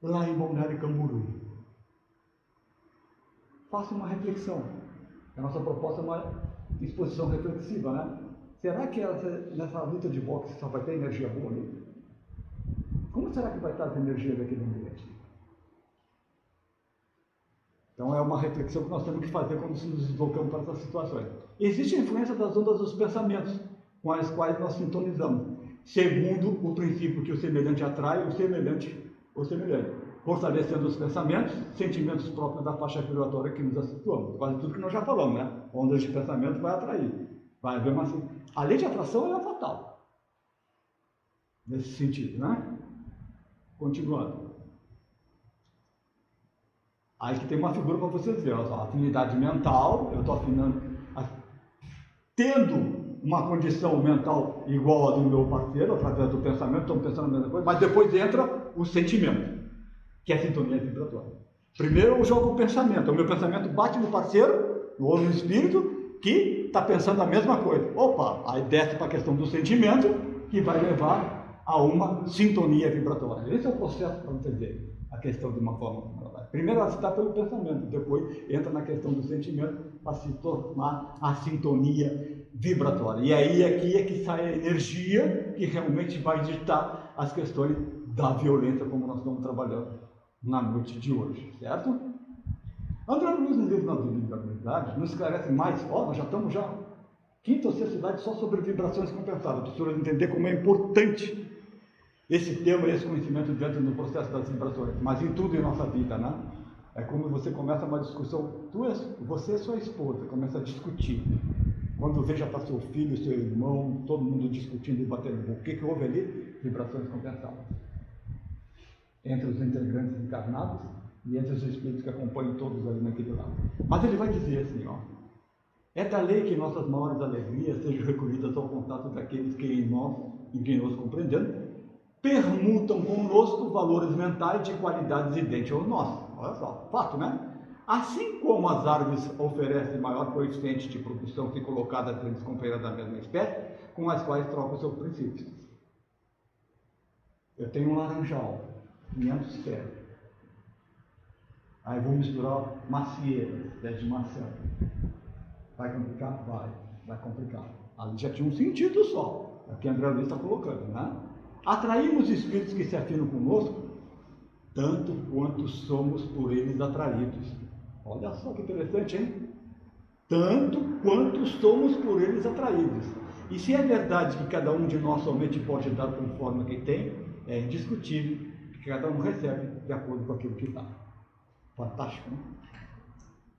lá em Balneário Camboriú, faça uma reflexão. A nossa proposta é uma exposição reflexiva, né? Será que nessa luta de boxe só vai ter energia boa ali? Como será que vai estar a energia daquele ambiente? Então é uma reflexão que nós temos que fazer quando nos deslocamos para essas situações. Existe a influência das ondas dos pensamentos, com as quais nós sintonizamos, segundo o princípio que o semelhante atrai o semelhante, fortalecendo os pensamentos, sentimentos próprios da faixa vibratória que nos situamos. Quase tudo que nós já falamos, né? Ondas de pensamento vai atrair. Vai haver uma... A lei de atração é fatal. Nesse sentido, né? Continuando. Aí que tem uma figura para vocês verem, a afinidade mental, eu estou afinando, tendo uma condição mental igual a do meu parceiro, através do pensamento, estamos pensando a mesma coisa, mas depois entra o sentimento, que é a sintonia vibratória. Primeiro eu jogo o pensamento, o meu pensamento bate no parceiro, ou no espírito, que está pensando a mesma coisa. Opa, aí desce para a questão do sentimento, que vai levar a uma sintonia vibratória. Esse é o processo para entender a questão de uma forma como ela vai. Primeiro ela se dá pelo pensamento, depois entra na questão do sentimento para se tornar a sintonia vibratória. E aí aqui é que sai a energia que realmente vai ditar as questões da violência, como nós estamos trabalhando na noite de hoje, certo? André Luiz, no livro da Mediunidade, nos esclarece mais, nós já estamos quinta ou sexta idade só sobre vibrações compensadas, para as pessoas entender como é importante esse tema, esse conhecimento dentro do processo das vibrações, mas em tudo em nossa vida, né? É quando você começa uma discussão, você e sua esposa começa a discutir. Quando vê já está seu filho, seu irmão, todo mundo discutindo e batendo. O que houve ali? Vibrações compensadas. Entre os integrantes encarnados e entre os espíritos que acompanham todos ali naquele lado. Mas ele vai dizer assim, ó. É da lei que nossas maiores alegrias sejam recolhidas ao contato daqueles que em quem nos compreendendo, permutam conosco valores mentais de qualidades idênticas aos nossos. Olha só, fato, né? Assim como as árvores oferecem maior coeficiente de produção se colocadas entre companheiras da mesma espécie, com as quais trocam seus princípios. Eu tenho um laranjal, 500 ferros. Aí vou misturar macieiras, pé de maçã. Vai complicar? Vai complicar. Ali já tinha um sentido só, é o que André Luiz está colocando, né? Atraímos espíritos que se afinam conosco, tanto quanto somos por eles atraídos. Olha só que interessante, hein? Tanto quanto somos por eles atraídos. E se é verdade que cada um de nós somente pode dar conforme o que tem, é indiscutível que cada um recebe de acordo com aquilo que dá. Fantástico, né?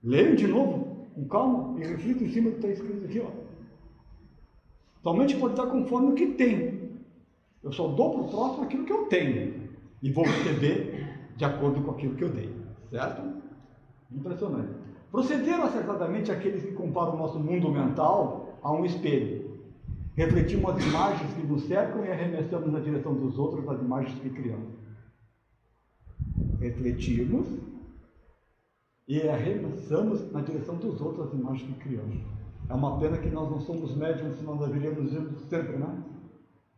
Leiam de novo, com calma, e reflita em cima do que está escrito aqui, ó. Somente pode dar conforme o que tem. Eu só dou para o próximo aquilo que eu tenho. E vou receber de acordo com aquilo que eu dei. Certo? Impressionante. Procederam acertadamente aqueles que comparam o nosso mundo mental a um espelho. Refletimos as imagens que nos cercam e arremessamos na direção dos outros as imagens que criamos. Refletimos e arremessamos na direção dos outros as imagens que criamos. É uma pena que nós não somos médiums, senão nós deveríamos ir sempre, né?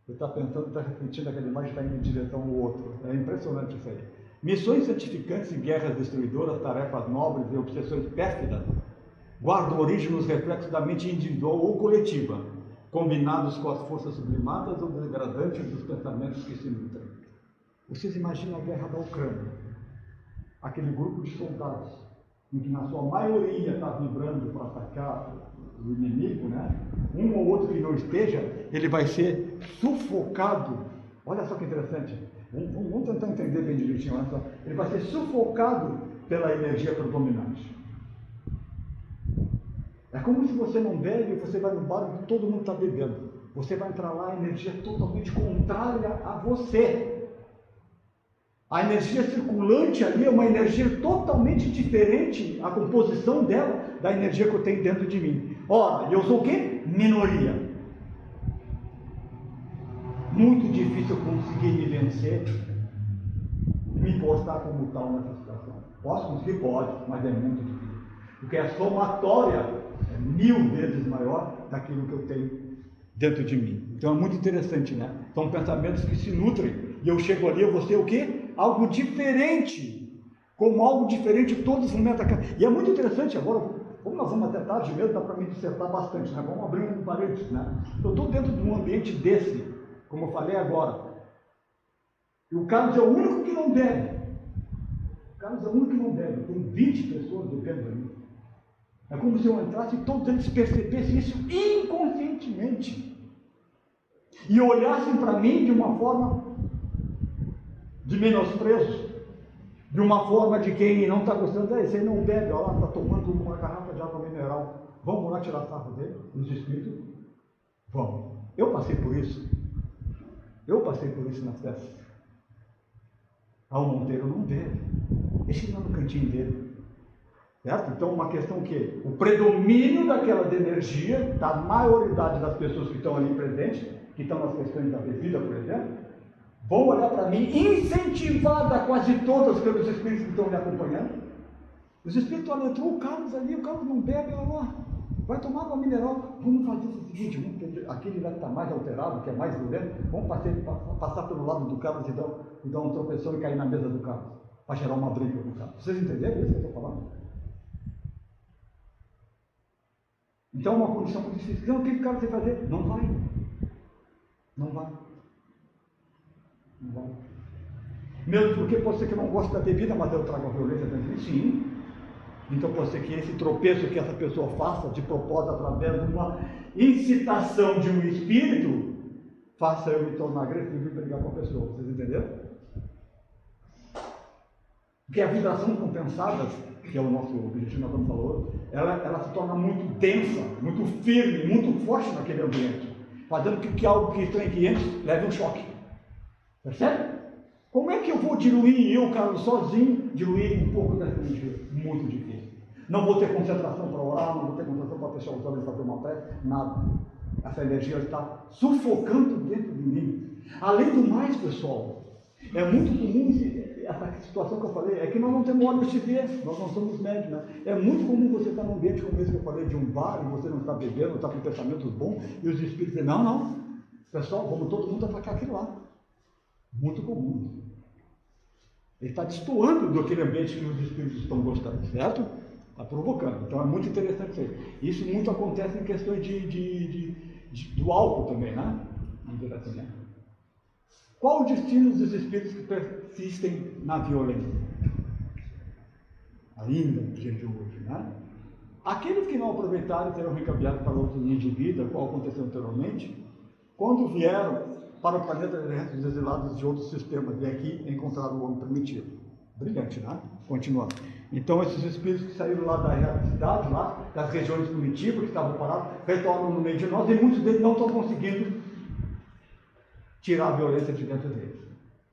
Você está pensando, está refletindo, aquela imagem está indo em direção ao outro. É impressionante isso aí. Missões santificantes e guerras destruidoras, tarefas nobres e obsessões pérfidas guardam origem nos reflexos da mente individual ou coletiva, combinados com as forças sublimadas ou degradantes dos pensamentos que se nutrem. Vocês imaginam a guerra da Ucrânia? Aquele grupo de soldados, em que na sua maioria está vibrando para atacar o inimigo, né? Um ou outro que não esteja, ele vai ser sufocado. Olha só que interessante. Vamos tentar entender bem direitinho. Olha só. Ele vai ser sufocado pela energia predominante. É como se você não bebe, você vai no bar e todo mundo está bebendo. Você vai entrar lá, a energia totalmente contrária a você. A energia circulante ali é uma energia totalmente diferente, a composição dela, da energia que eu tenho dentro de mim. Ora, eu sou o quê? Minoria. Muito difícil eu conseguir me vencer, me postar como tal nessa situação. Posso conseguir? Pode, mas é muito difícil. Porque a somatória é 1000 vezes maior daquilo que eu tenho dentro de mim. Então é muito interessante, né? São pensamentos que se nutrem. E eu chego ali, eu vou ser o quê? Algo diferente. Como algo diferente, todos vão me atacar. E é muito interessante agora, como nós vamos até tarde mesmo, dá para me dissertar bastante, né? Vamos abrir um parênteses, né? Eu estou dentro de um ambiente desse, como eu falei agora. E o Carlos é o único que não bebe. O Carlos é o único que não bebe. Tem 20 pessoas bebendo ali. É como se eu entrasse e todos eles percebessem isso inconscientemente. E olhassem para mim de uma forma de menosprezo, de uma forma de quem não está gostando. Esse aí não bebe, olha lá, está tomando uma garrafa de água mineral. Vamos lá tirar sarro dele, nos espíritos? Vamos. Eu passei por isso. Eu passei por isso nas festas. O Monteiro não bebe. Deixa ele lá no cantinho dele. Certo? Então, uma questão que o predomínio daquela energia, da maioridade das pessoas que estão ali presentes, que estão nas questões da bebida, por exemplo, vão olhar para mim, incentivada quase todas pelos espíritos que estão me acompanhando. Os espíritos, olha, entrou o Carlos ali, o Carlos não bebe, olha lá, vai tomar água mineral. Vamos fazer o seguinte, aquele lá que está mais alterado, que é mais violento, vamos passar pelo lado do Carlos e dar um tropeção e cair na mesa do Carlos, para gerar uma briga com o Carlos. Vocês entenderam isso que eu estou falando? Então é uma condição muito difícil. Então o que o Carlos vai fazer? Não vai. Não vai. Não vai. Mesmo porque pode ser que eu não goste da bebida, mas eu trago a violência dentro de mim. Sim. Então pode ser que esse tropeço que essa pessoa faça de propósito através de uma incitação de um espírito faça eu me tornar agressivo e brigar com a pessoa. Vocês entenderam? Porque a vibração compensada, que é o nosso objetivo, nós estamos falando, ela se torna muito densa, muito firme, muito forte naquele ambiente, fazendo com que algo que está em 500 leve um choque. Percebe? Como é que eu vou diluir, eu, Carlos, sozinho, diluir um pouco dessa energia? Muito difícil. Não vou ter concentração para orar, não vou ter concentração para fechar os olhos e fazer uma prece, nada. Essa energia está sufocando dentro de mim. Além do mais, pessoal, é muito comum essa situação que eu falei, é que nós não temos olhos de ver, nós não somos médios, né? É muito comum você estar num ambiente como esse que eu falei, de um bar, e você não está bebendo, não está com pensamentos bons, e os espíritos dizem, não, pessoal, vamos todo mundo atacar aquilo lá. Muito comum. Ele está destoando daquele ambiente que os espíritos estão gostando, certo? Está provocando. Então é muito interessante isso aí. Isso muito acontece em questões do álcool também, né? Indiretamente. Qual o destino dos espíritos que persistem na violência? Ainda no dia de hoje, né? Aqueles que não aproveitaram serão reencaminhados para outros níveis de vida, qual aconteceu anteriormente, quando vieram para o planeta dos exilados de outros sistemas, e aqui encontraram o homem primitivo. Brilhante, né? Continuando. Então, esses espíritos que saíram lá da cidade, lá, das regiões primitivas, que estavam parados, retornam no meio de nós, e muitos deles não estão conseguindo tirar a violência de dentro deles.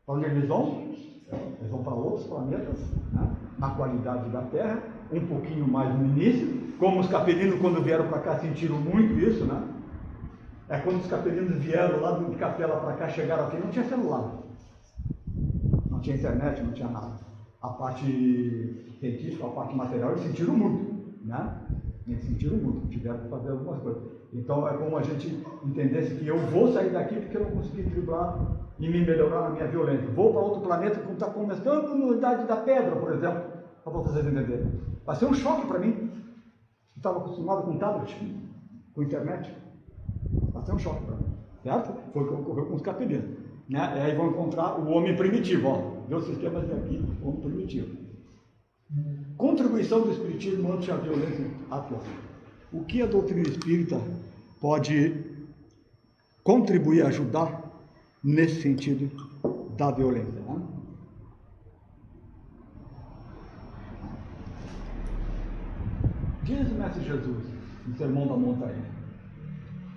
Para onde eles vão? Eles vão para outros planetas, né? Na qualidade da Terra, um pouquinho mais no início, como os capelinos, quando vieram para cá, sentiram muito isso, né? É quando os capelinos vieram lá de Capela para cá, chegaram aqui, não tinha celular, não tinha internet, não tinha nada. A parte científica, a parte material, eles sentiram muito, né? Eles sentiram muito, tiveram que fazer algumas coisas. Então é como a gente entendesse que eu vou sair daqui porque eu não consegui driblar e me melhorar na minha violência. Vou para outro planeta que está começando na Idade da Pedra, por exemplo, para vocês entenderem. Vai ser um choque para mim, que estava acostumado com tablet, com internet. Vai ser um choque para mim, certo? Foi o que ocorreu com os capelinos, né? E aí vão encontrar o homem primitivo, ó, vê os sistemas daqui, o homem primitivo. Contribuição do espiritismo ante a violência atual. O que a doutrina espírita pode contribuir, ajudar nesse sentido da violência, né? Diz o Mestre Jesus no Sermão da Montanha: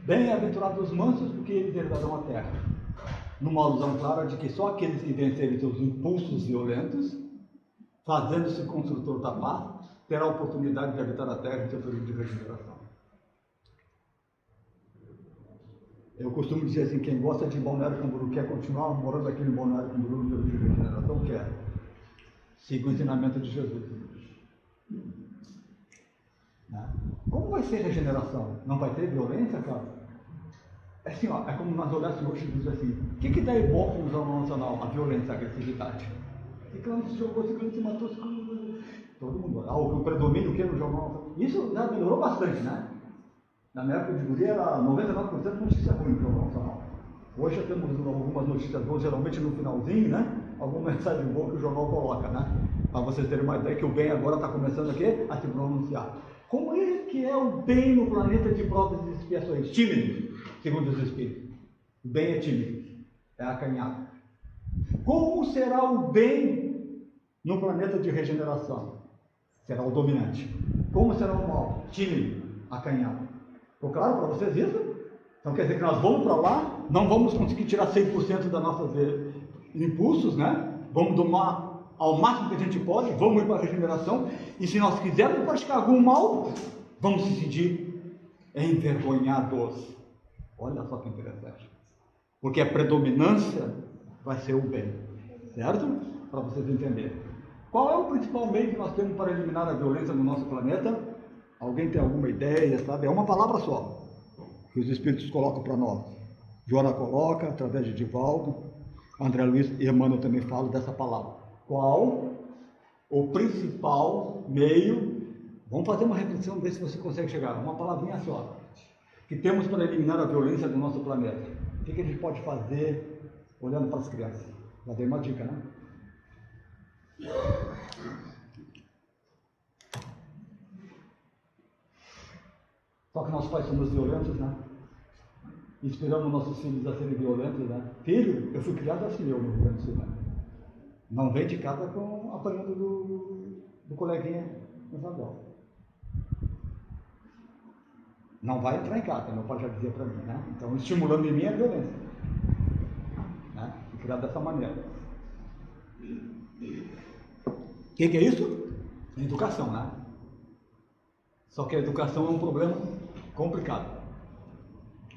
bem-aventurados os mansos, porque eles herdarão a terra. Numa alusão clara de que só aqueles que vencerem seus impulsos violentos, fazendo-se construtor da paz, terá a oportunidade de habitar a terra em seu período de regeneração. Eu costumo dizer assim, quem gosta de Balneário Camboriú, quer continuar morando aqui em Balneário Camboriú no período de regeneração, quer. Siga o ensinamento de Jesus. Como vai ser regeneração? Não vai ter violência, cara? É assim, ó, é como nós olhássemos hoje e dizemos assim, o que dá ibope no Jornal Nacional? A violência, a agressividade. E claro, se jogou, se matou, todo mundo. O predomínio que é no Jornal. Isso já melhorou bastante, né? Na minha época de guri era 99% notícia ruim no Jornal Nacional. Hoje já temos algumas notícias boas, geralmente no finalzinho, né? Alguma mensagem boa que o jornal coloca, né? Para vocês terem uma ideia que o bem agora está começando aqui a se pronunciar. Como é que é o bem no planeta de provas e expiações? Tímido, segundo os espíritos. O bem é tímido, é acanhado. Como será o bem no planeta de regeneração? Será o dominante. Como será o mal? Tímido, acanhado. Ficou claro para vocês isso? Então quer dizer que nós vamos para lá, não vamos conseguir tirar 100% das nossas impulsos, né? Vamos domar ao máximo que a gente pode, vamos ir para a regeneração, e se nós quisermos praticar algum mal, vamos se sentir envergonhados. Olha só que interessante. Porque a predominância vai ser o bem, certo? Para vocês entenderem. Qual é o principal meio que nós temos para eliminar a violência no nosso planeta? Alguém tem alguma ideia, sabe? É uma palavra só, que os espíritos colocam para nós. Joana coloca, através de Divaldo, André Luiz e Emmanuel também falam dessa palavra. Qual o principal meio? Vamos fazer uma reflexão, ver se você consegue chegar. Uma palavrinha só. Que temos para eliminar a violência do nosso planeta. O que a gente pode fazer olhando para as crianças? Já dei uma dica, né? Só que nós pais somos violentos, né? Inspiramos nossos filhos a serem violentos, né? Filho, eu fui criado assim, eu no Rio Grande do Sul, né? Não vem de casa apanhando do coleguinha no saguão. Não vai entrar em casa, meu pai já dizia para mim, né? Então, estimulando em mim é violência, né? E criado dessa maneira. O que é isso? É educação, né? Só que a educação é um problema complicado.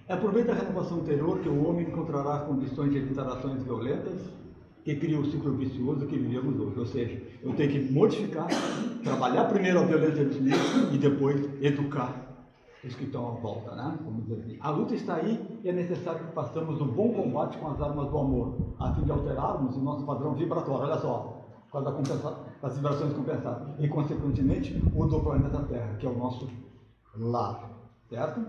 É por meio da renovação interior que o homem encontrará as condições de evitar ações violentas que criam o ciclo vicioso que vivemos hoje. Ou seja, eu tenho que modificar, trabalhar primeiro a violência dos meus e depois educar os que estão à volta, né? Vamos dizer assim. A luta está aí e é necessário que façamos um bom combate com as armas do amor, a fim de alterarmos o nosso padrão vibratório. Olha só, por causa das vibrações compensadas e, consequentemente, o do planeta Terra, que é o nosso lar, certo?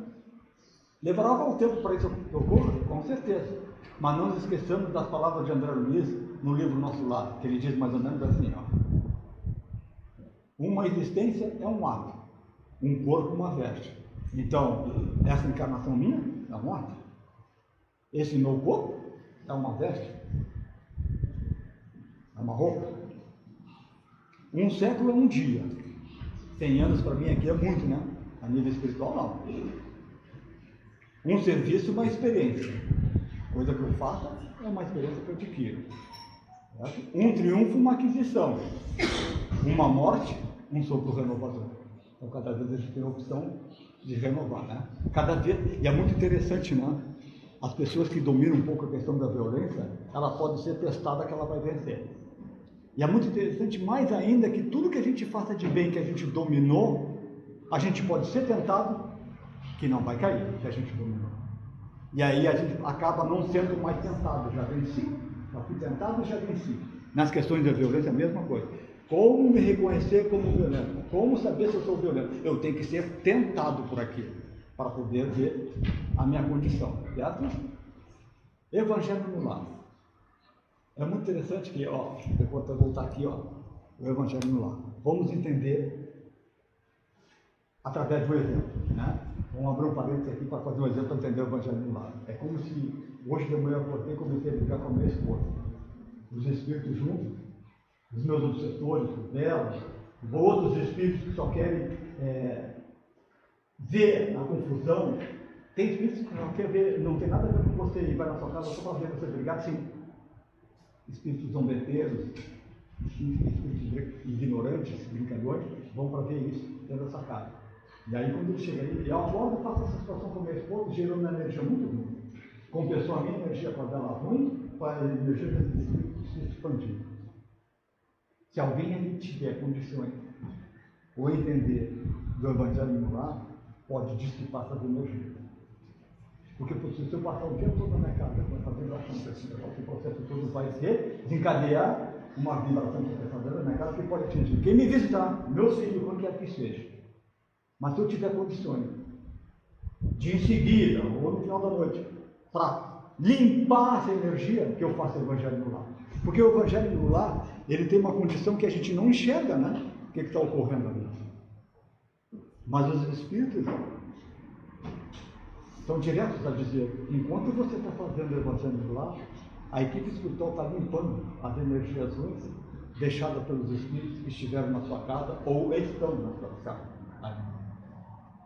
Levará algum tempo para isso que ocorra? Com certeza. Mas não nos esqueçamos das palavras de André Luiz no livro Nosso Lar, que ele diz mais ou menos assim, ó. Uma existência é um ato, um corpo uma veste. Então, essa encarnação minha é um ato. Esse meu corpo é uma veste. É uma roupa. Um século é um dia. 100 anos para mim aqui é muito, né? A nível espiritual, não. Um serviço, uma experiência. Coisa que eu faço é uma experiência que eu adquiro. Certo? Um triunfo, uma aquisição. Uma morte, um sopro renovador. Então, cada vez a gente tem a opção de renovar, né? Cada vez, e é muito interessante, né? As pessoas que dominam um pouco a questão da violência, ela pode ser testada que ela vai vencer. E é muito interessante, mais ainda, que tudo que a gente faça de bem, que a gente dominou, a gente pode ser tentado, que não vai cair, se a gente dominou. E aí a gente acaba não sendo mais tentado, já venci, já fui tentado, já venci. Nas questões da violência, a mesma coisa. Como me reconhecer como violento? Como saber se eu sou violento? Eu tenho que ser tentado por aquilo, para poder ver a minha condição, certo? Evangelho no lar. É muito interessante que, ó, eu vou voltar aqui, ó, o Evangelho no lar. Vamos entender através do exemplo, né? Vamos abrir um parênteses aqui para fazer um exemplo para entender o Evangelho no lar. É como se hoje de manhã eu acordei e comecei a brigar com a minha esposa. Os espíritos juntos, os meus obsessores, os delas, outros espíritos que só querem ver a confusão. Tem espíritos que não querem ver, não tem nada a ver com você e vai na sua casa só para ver você brigar, sim. Espíritos zombeteiros, espíritos ignorantes, brincalhões, vão para ver isso dentro dessa casa. E aí quando ele chega aí, eu acordo e faço essa situação com a minha esposa, gerando uma energia muito ruim. Compensou a minha energia para dela ruim, para a energia desses espíritos se expandir. Se alguém tiver condições ou entender do Evangelho no lar, pode dissipar essas energias. Porque se eu passar o dia todo na minha casa com essa vibração compensadora, esse processo todo vai desencadear uma vibração compensadora na minha casa que pode atingir quem me visitar, meus filhos, quando quer que seja. Mas se eu tiver condições de em seguida, ou no final da noite, para limpar essa energia, que eu faço o Evangelho no lar. Porque o Evangelho no lar, ele tem uma condição que a gente não enxerga, né? O que está ocorrendo ali. Mas os espíritos são diretos a dizer, enquanto você está fazendo o Evangelho no lar, a equipe espiritual está limpando as energias ruins deixadas pelos espíritos que estiveram na sua casa ou estão na sua casa.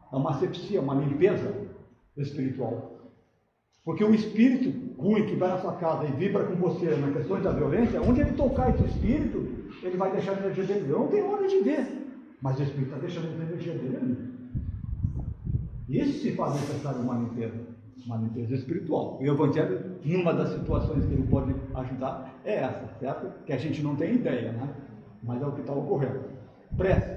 É uma asepsia, uma limpeza espiritual. Porque o espírito ruim que vai na sua casa e vibra com você na questão da violência, onde ele tocar esse espírito, ele vai deixar a energia dele. Eu não tenho hora de ver, mas o espírito está deixando a energia dele ali. Isso se faz necessário uma limpeza espiritual. E o Evangelho, numa das situações que ele pode ajudar, é essa, certo? Que a gente não tem ideia, né? Mas é o que está ocorrendo. Prece.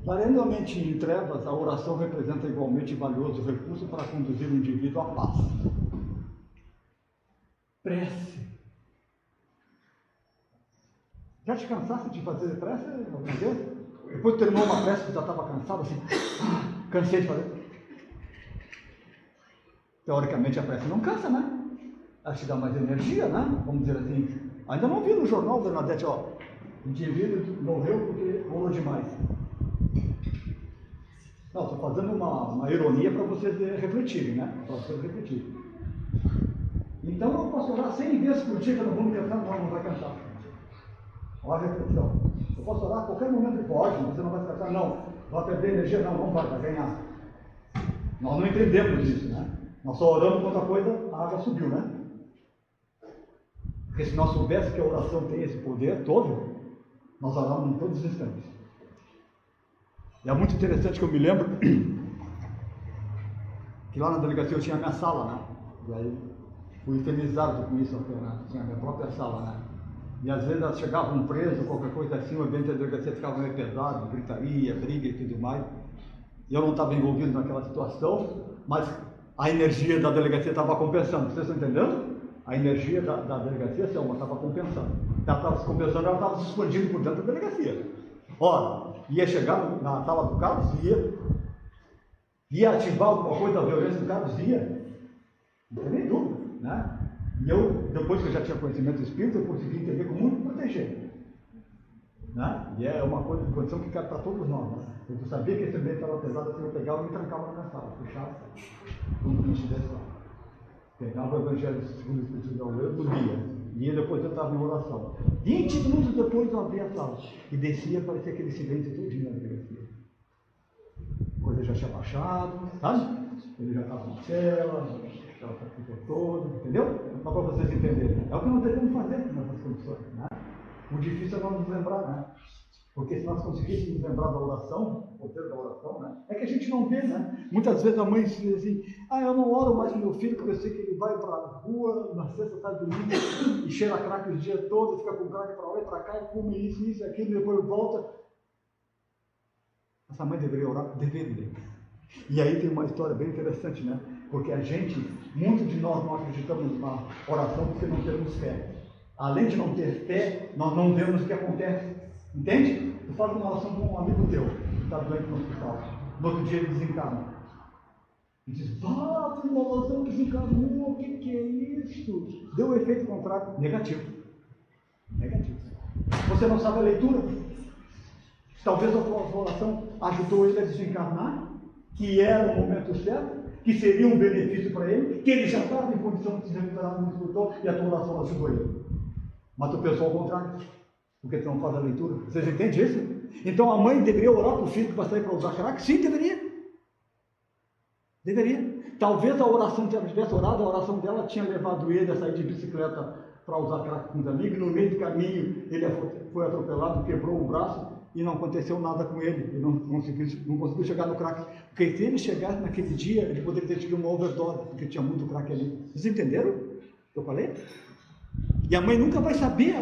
Clarando a mente em trevas, a oração representa igualmente valioso recurso para conduzir o indivíduo à paz. Prece. Já te cansaste de fazer prece alguma vez? Depois terminou uma prece que já estava cansado, assim, cansei de fazer. Teoricamente a prece não cansa, né? Ela te dá mais energia, né? Vamos dizer assim. Ainda não vi no jornal, Bernadette, ó, o indivíduo morreu porque rolou demais. Não, estou fazendo uma ironia para vocês refletirem, né? Para vocês refletirem. Então eu posso orar 100 vezes por dia que eu não vou me cansar, não vai cansar. Olha a reflexão. Eu posso orar a qualquer momento? Pode, você não vai se cansar, não. Vai perder energia? Não vai ganhar. Nós não entendemos isso, né? Nós só oramos quando a coisa, a água subiu, né? Porque se nós soubéssemos que a oração tem esse poder todo, nós oramos em todos os instantes. E é muito interessante que eu me lembro que lá na delegacia eu tinha a minha sala, né? E aí fui infernizado com isso, né? Tinha a minha própria sala, né? E às vezes chegava um preso, qualquer coisa assim, o ambiente da delegacia ficava meio pesado, gritaria, briga e tudo mais. E eu não estava envolvido naquela situação, mas a energia da delegacia estava compensando. Vocês estão entendendo? A energia da delegacia, Selma, estava compensando. Ela estava se compensando, ela estava se expandindo por dentro da delegacia. Ora, ia chegar na sala do Carlos, ia ativar alguma coisa da violência do Carlos, não tem nem dúvida, né? E eu, depois que eu já tinha conhecimento do espírito, eu consegui entender como me proteger. Né? E é uma condição que cabe para todos nós. Né? Eu sabia que esse ambiente estava pesado, assim, eu pegava e me trancava na minha sala, fechava, como que estivesse lá. Pegava o Evangelho segundo o Espírito de Deus, eu lia. E depois eu estava em oração. 20 minutos depois eu abria a sala. E descia, parecia aquele silêncio todinho na delegacia. A coisa já tinha baixado, sabe? Ele já estava na cela, estava o todo, entendeu? Só para vocês entenderem. É o que nós devemos fazer nessas condições. Né? O difícil é nós nos lembrar, né? Porque se nós conseguíssemos lembrar da oração, o poder da oração, né? É que a gente não vê, né? Muitas vezes a mãe diz assim, eu não oro mais com meu filho, porque eu sei que ele vai para a rua, na sexta, tarde, domingo, e cheira crack o dia todo, fica com crack para lá e para cá, e come isso, aquilo, e depois volta. Essa mãe deveria orar? Deveria. E aí tem uma história bem interessante, né? Porque a gente, muitos de nós não acreditamos na oração porque não temos fé. Além de não ter fé, nós não vemos o que acontece. Entende? Tu faz uma oração com um amigo teu, que está doente no hospital. No outro dia ele desencarna. E diz, fiz uma oração, desencarnou, o que é isso? Deu um efeito contrário. Negativo. Você não sabe a leitura? Talvez a tua oração ajudou ele a desencarnar, que era o momento certo, que seria um benefício para ele, que ele já estava em condição de se recuperar no instrutor e a tua oração ajudou ele. Mas tu pensou ao contrário, porque tu não faz a leitura. Vocês entendem isso? Então a mãe deveria orar para o filho para sair para usar crack? Sim, deveria. Talvez a oração que ela tivesse orado, a oração dela tinha levado ele a sair de bicicleta para usar crack com os amigos, e no meio do caminho ele foi atropelado, quebrou o braço, e não aconteceu nada com ele, ele não conseguiu chegar no crack. Porque se ele chegasse naquele dia, ele poderia ter tido uma overdose, porque tinha muito crack ali. Vocês entenderam o que eu falei? E a mãe nunca vai saber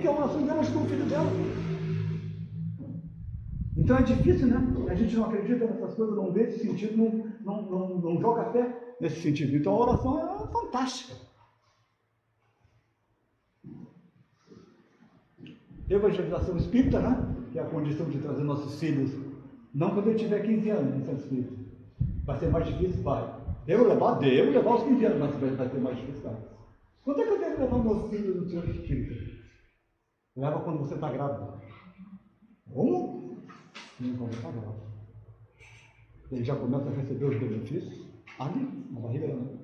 que a oração dela ajudou o filho dela. Então é difícil, né? A gente não acredita nessas coisas, não vê esse sentido, não joga fé nesse sentido. Então a oração é fantástica. Evangelização espírita, né? Que é a condição de trazer nossos filhos, não quando ele tiver 15 anos no centro espírita. Vai ser mais difícil, vai. Devo levar os 15 anos, mas vai ser mais difícil, vai. Quando é que eu devo levar meus filhos no centro espírita? Leva quando você está grávida. Como? Não, quando está grávida. Ele já começa a receber os benefícios ali, na barriga da mãe.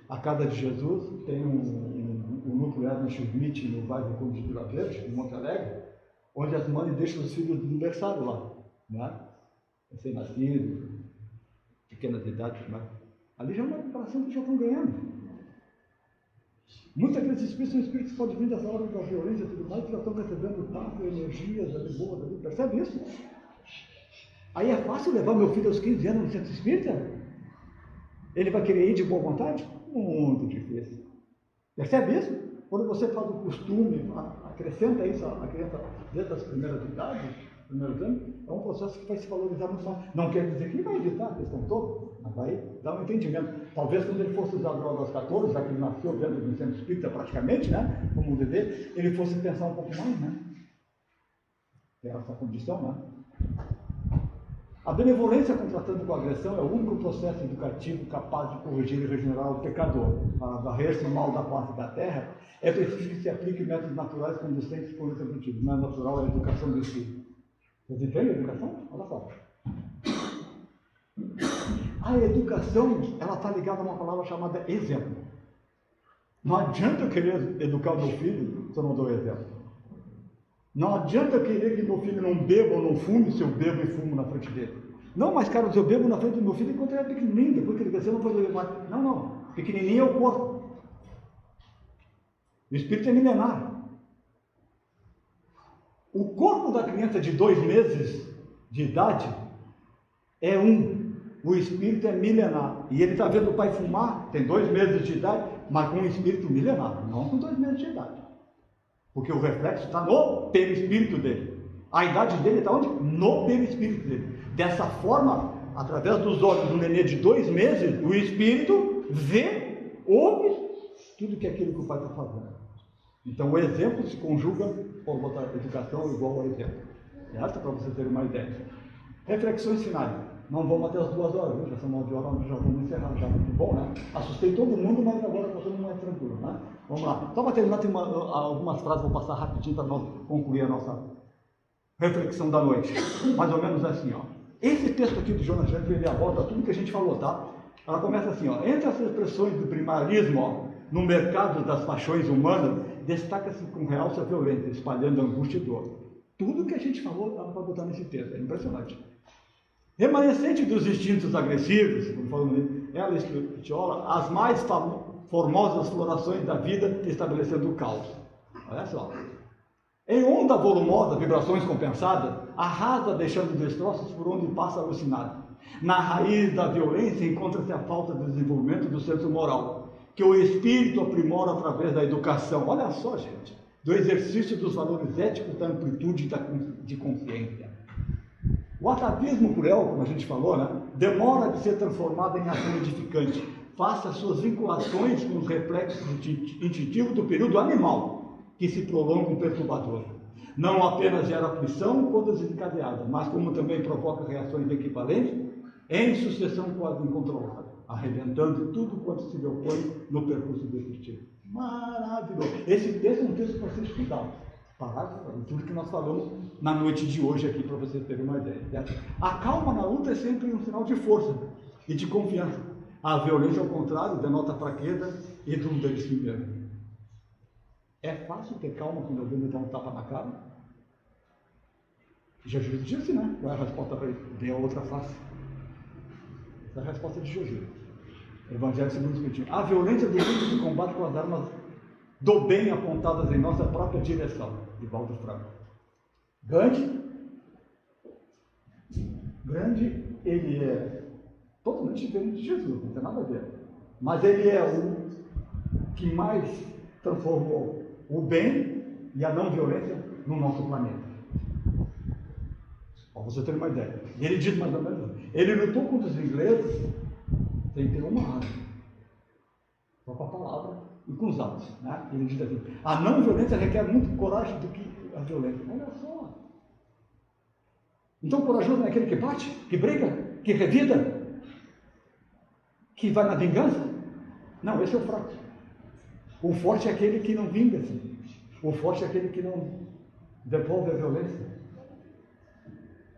A Casa de Jesus tem um núcleo Ernest Schmidt no bairro Conde de Vila Verde, em Monte Alegre, onde as mães deixam os filhos do aniversário lá, né? Recém-nascido, pequenas idades, mas ali já é uma preparação que já estão ganhando. Muitos daqueles espíritos são espíritos que podem vir dessa hora da violência e tudo mais, que já estão recebendo tanto energias ali boas ali, percebe isso? Aí é fácil levar meu filho aos 15 anos no centro espírita? Ele vai querer ir de boa vontade? Muito difícil. Percebe isso? Quando você faz o costume, acrescenta isso à criança desde as primeiras idades, primeiros anos, é um processo que vai se valorizar muito mais. Não quer dizer que ele vai evitar a questão toda, mas vai dar um entendimento. Talvez quando ele fosse usar droga aos 14, já que ele nasceu dentro do centro espírita praticamente, né, como um bebê, ele fosse pensar um pouco mais, né? Tem essa condição, né? A benevolência contrastando com a agressão é o único processo educativo capaz de corrigir e regenerar o pecador. Para varrer-se o mal da face da terra, é preciso que se aplique métodos naturais conducentes por esse objetivo. O mais natural é a educação do espírito. Vocês entendem a educação? Olha só. A educação, ela está ligada a uma palavra chamada exemplo. Não adianta eu querer educar o meu filho se eu não dou exemplo. Não adianta eu querer que meu filho não beba ou não fume se eu bebo e fumo na frente dele. Não, mas Carlos, eu bebo na frente do meu filho enquanto ele é pequenininho, depois que ele crescer não pode levar. Não, pequenininho é o corpo. O espírito é milenar. O corpo da criança de 2 meses de idade é um. O espírito é milenar. E ele está vendo o pai fumar, tem 2 meses de idade, mas com um espírito milenar, não com 2 meses de idade. Porque o reflexo está no perispírito dele. A idade dele está onde? No perispírito dele. Dessa forma, através dos olhos do nenê de 2 meses, o espírito vê, ouve tudo que é aquilo que o pai está fazendo. Então o exemplo se conjuga, por botar educação igual ao exemplo. Certo? Para você ter uma ideia. Reflexões finais. Não vamos até as 2 horas, viu? Já são 9 horas, já vamos encerrar. Já muito bom, né? Assustei todo mundo, mas agora está todo mais tranquilo, né? Vamos lá. Só para terminar, tem algumas frases, vou passar rapidinho para nós concluir a nossa reflexão da noite. Mais ou menos assim, ó. Esse texto aqui do Jonas Jansen, ele aborda tudo que a gente falou, tá? Ela começa assim, ó. Entre as expressões do primarismo, ó, no mercado das paixões humanas, destaca-se com realce a violência, espalhando angústia e dor. Tudo que a gente falou, ela vai botar nesse texto, é impressionante. Remanescente dos instintos agressivos, como falamos, ela estiola as mais formosas florações da vida, estabelecendo o caos. Olha só. Em onda volumosa, vibrações compensadas, arrasa deixando destroços por onde passa alucinado. Na raiz da violência encontra-se a falta de desenvolvimento do senso moral, que o espírito aprimora através da educação. Olha só, gente, do exercício dos valores éticos, da amplitude de consciência. O atavismo cruel, como a gente falou, né, demora de ser transformado em ação edificante. Faça suas vinculações com os reflexos instintivos do período animal, que se prolongam perturbador. Não apenas gera aflição quando desencadeada, mas como também provoca reações equivalentes em sucessão quase incontrolável, arrebentando tudo quanto se lhe opõe no percurso destrutivo. Maravilhoso! Esse texto é um texto para ser estudado. Parágrafo, tudo que nós falamos na noite de hoje aqui, para vocês terem uma ideia. Certo? A calma na luta é sempre um sinal de força e de confiança. A violência, ao contrário, denota fraqueza e dúvida de si mesmo. É fácil ter calma quando alguém me dá um tapa na cara? Jesus disse, né? Qual é a resposta para ele? Dê a outra face. Essa é a resposta de Jesus. Evangelho segundo o Espiritismo. A violência do mundo se combate com as armas do bem apontadas em nossa própria direção. De Valdo Franco. Gandhi, ele é totalmente diferente de Jesus, não tem nada a ver. Mas ele é o que mais transformou o bem e a não violência no nosso planeta. Para você ter uma ideia. Ele diz mais ou menos, ele lutou contra os ingleses sem ter uma arma, só com a palavra e com os atos. Né? Ele diz assim, a não violência requer muito coragem do que a violência. Olha só. Então o corajoso não é aquele que bate, que briga, que revida, que vai na vingança? Não, esse é o fraco. O forte é aquele que não vinga-se. O forte é aquele que não devolve a violência.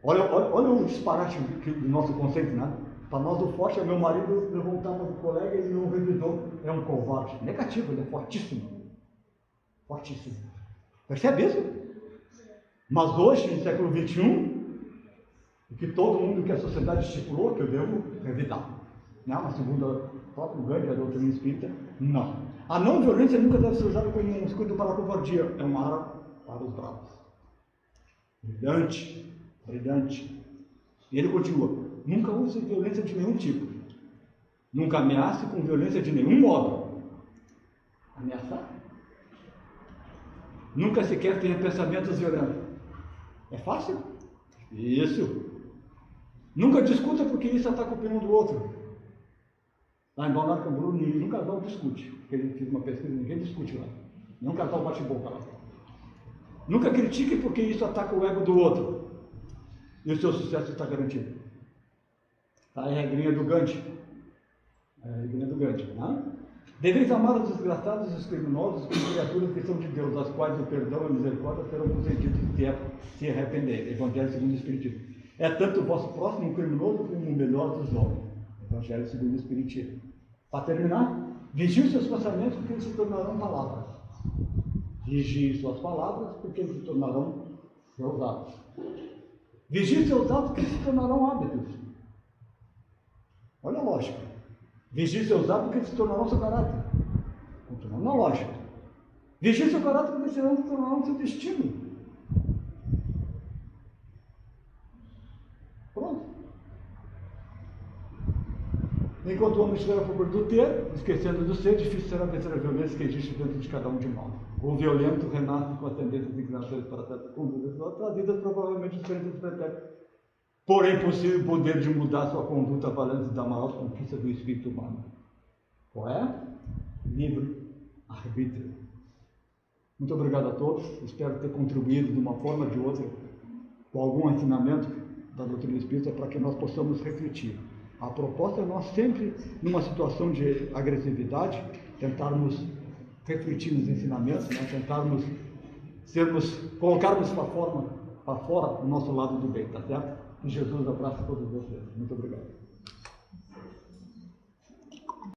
Olha o disparate do nosso conceito, né? Para nós, o forte é meu marido levantava do colega e não revidou. É um covarde. Negativo, ele é fortíssimo. Fortíssimo. Percebe isso? Mas hoje, no século XXI, o que todo mundo que a sociedade estipulou, que eu devo revidar. Não, mas segundo o próprio Gandhi, a doutrina espírita, não. A não violência nunca deve ser usada como um escudo para a covardia. É uma arma para os bravos. Brilhante. Brilhante. E ele continua. Nunca use violência de nenhum tipo. Nunca ameace com violência de nenhum modo. Ameaçar? Nunca sequer tenha pensamentos violentos. É fácil? Isso. Nunca discuta porque isso ataca a opinião do outro. Lá em Balneário Camboriú, nenhum casal discute. Porque ele fez uma pesquisa, ninguém discute lá. Nenhum casal bate boca lá. Nunca critique porque isso ataca o ego do outro. E o seu sucesso está garantido. Está aí a regrinha do Gandhi. A regrinha do Gandhi. Né? Deveis amar os desgraçados e os criminosos como criaturas que são de Deus, das quais o perdão e a misericórdia serão consentidos se arrepender. Evangelho segundo o Espiritismo. É tanto o vosso próximo criminoso como o melhor dos homens. Evangelho segundo o Espiritismo. Para terminar, vigie os seus pensamentos, porque eles se tornarão palavras. Vigie suas palavras, porque eles se tornarão seus atos. Vigie seus atos, porque eles se tornarão hábitos. Olha a lógica. Vigie seus atos, porque eles se tornarão seu caráter. Continuando na lógica. Vigie seu caráter, porque eles se tornarão seu destino. Pronto. Enquanto o homem estiver a favor do ter, esquecendo do ser, difícil será vencer a violência que existe dentro de cada um de nós. O violento renasce com as tendências e inclinações para certas condutas trazidas provavelmente diferentes do pretérito. Porém, possível o poder de mudar sua conduta valendo-se da maior conquista do espírito humano. Qual é? Livre arbítrio. Muito obrigado a todos. Espero ter contribuído de uma forma ou de outra com algum ensinamento da doutrina espírita para que nós possamos refletir. A proposta é nós sempre, numa situação de agressividade, tentarmos refletir nos ensinamentos, né? Tentarmos colocarmos para fora o nosso lado do bem, tá certo? Que Jesus abraça todos vocês. Muito obrigado.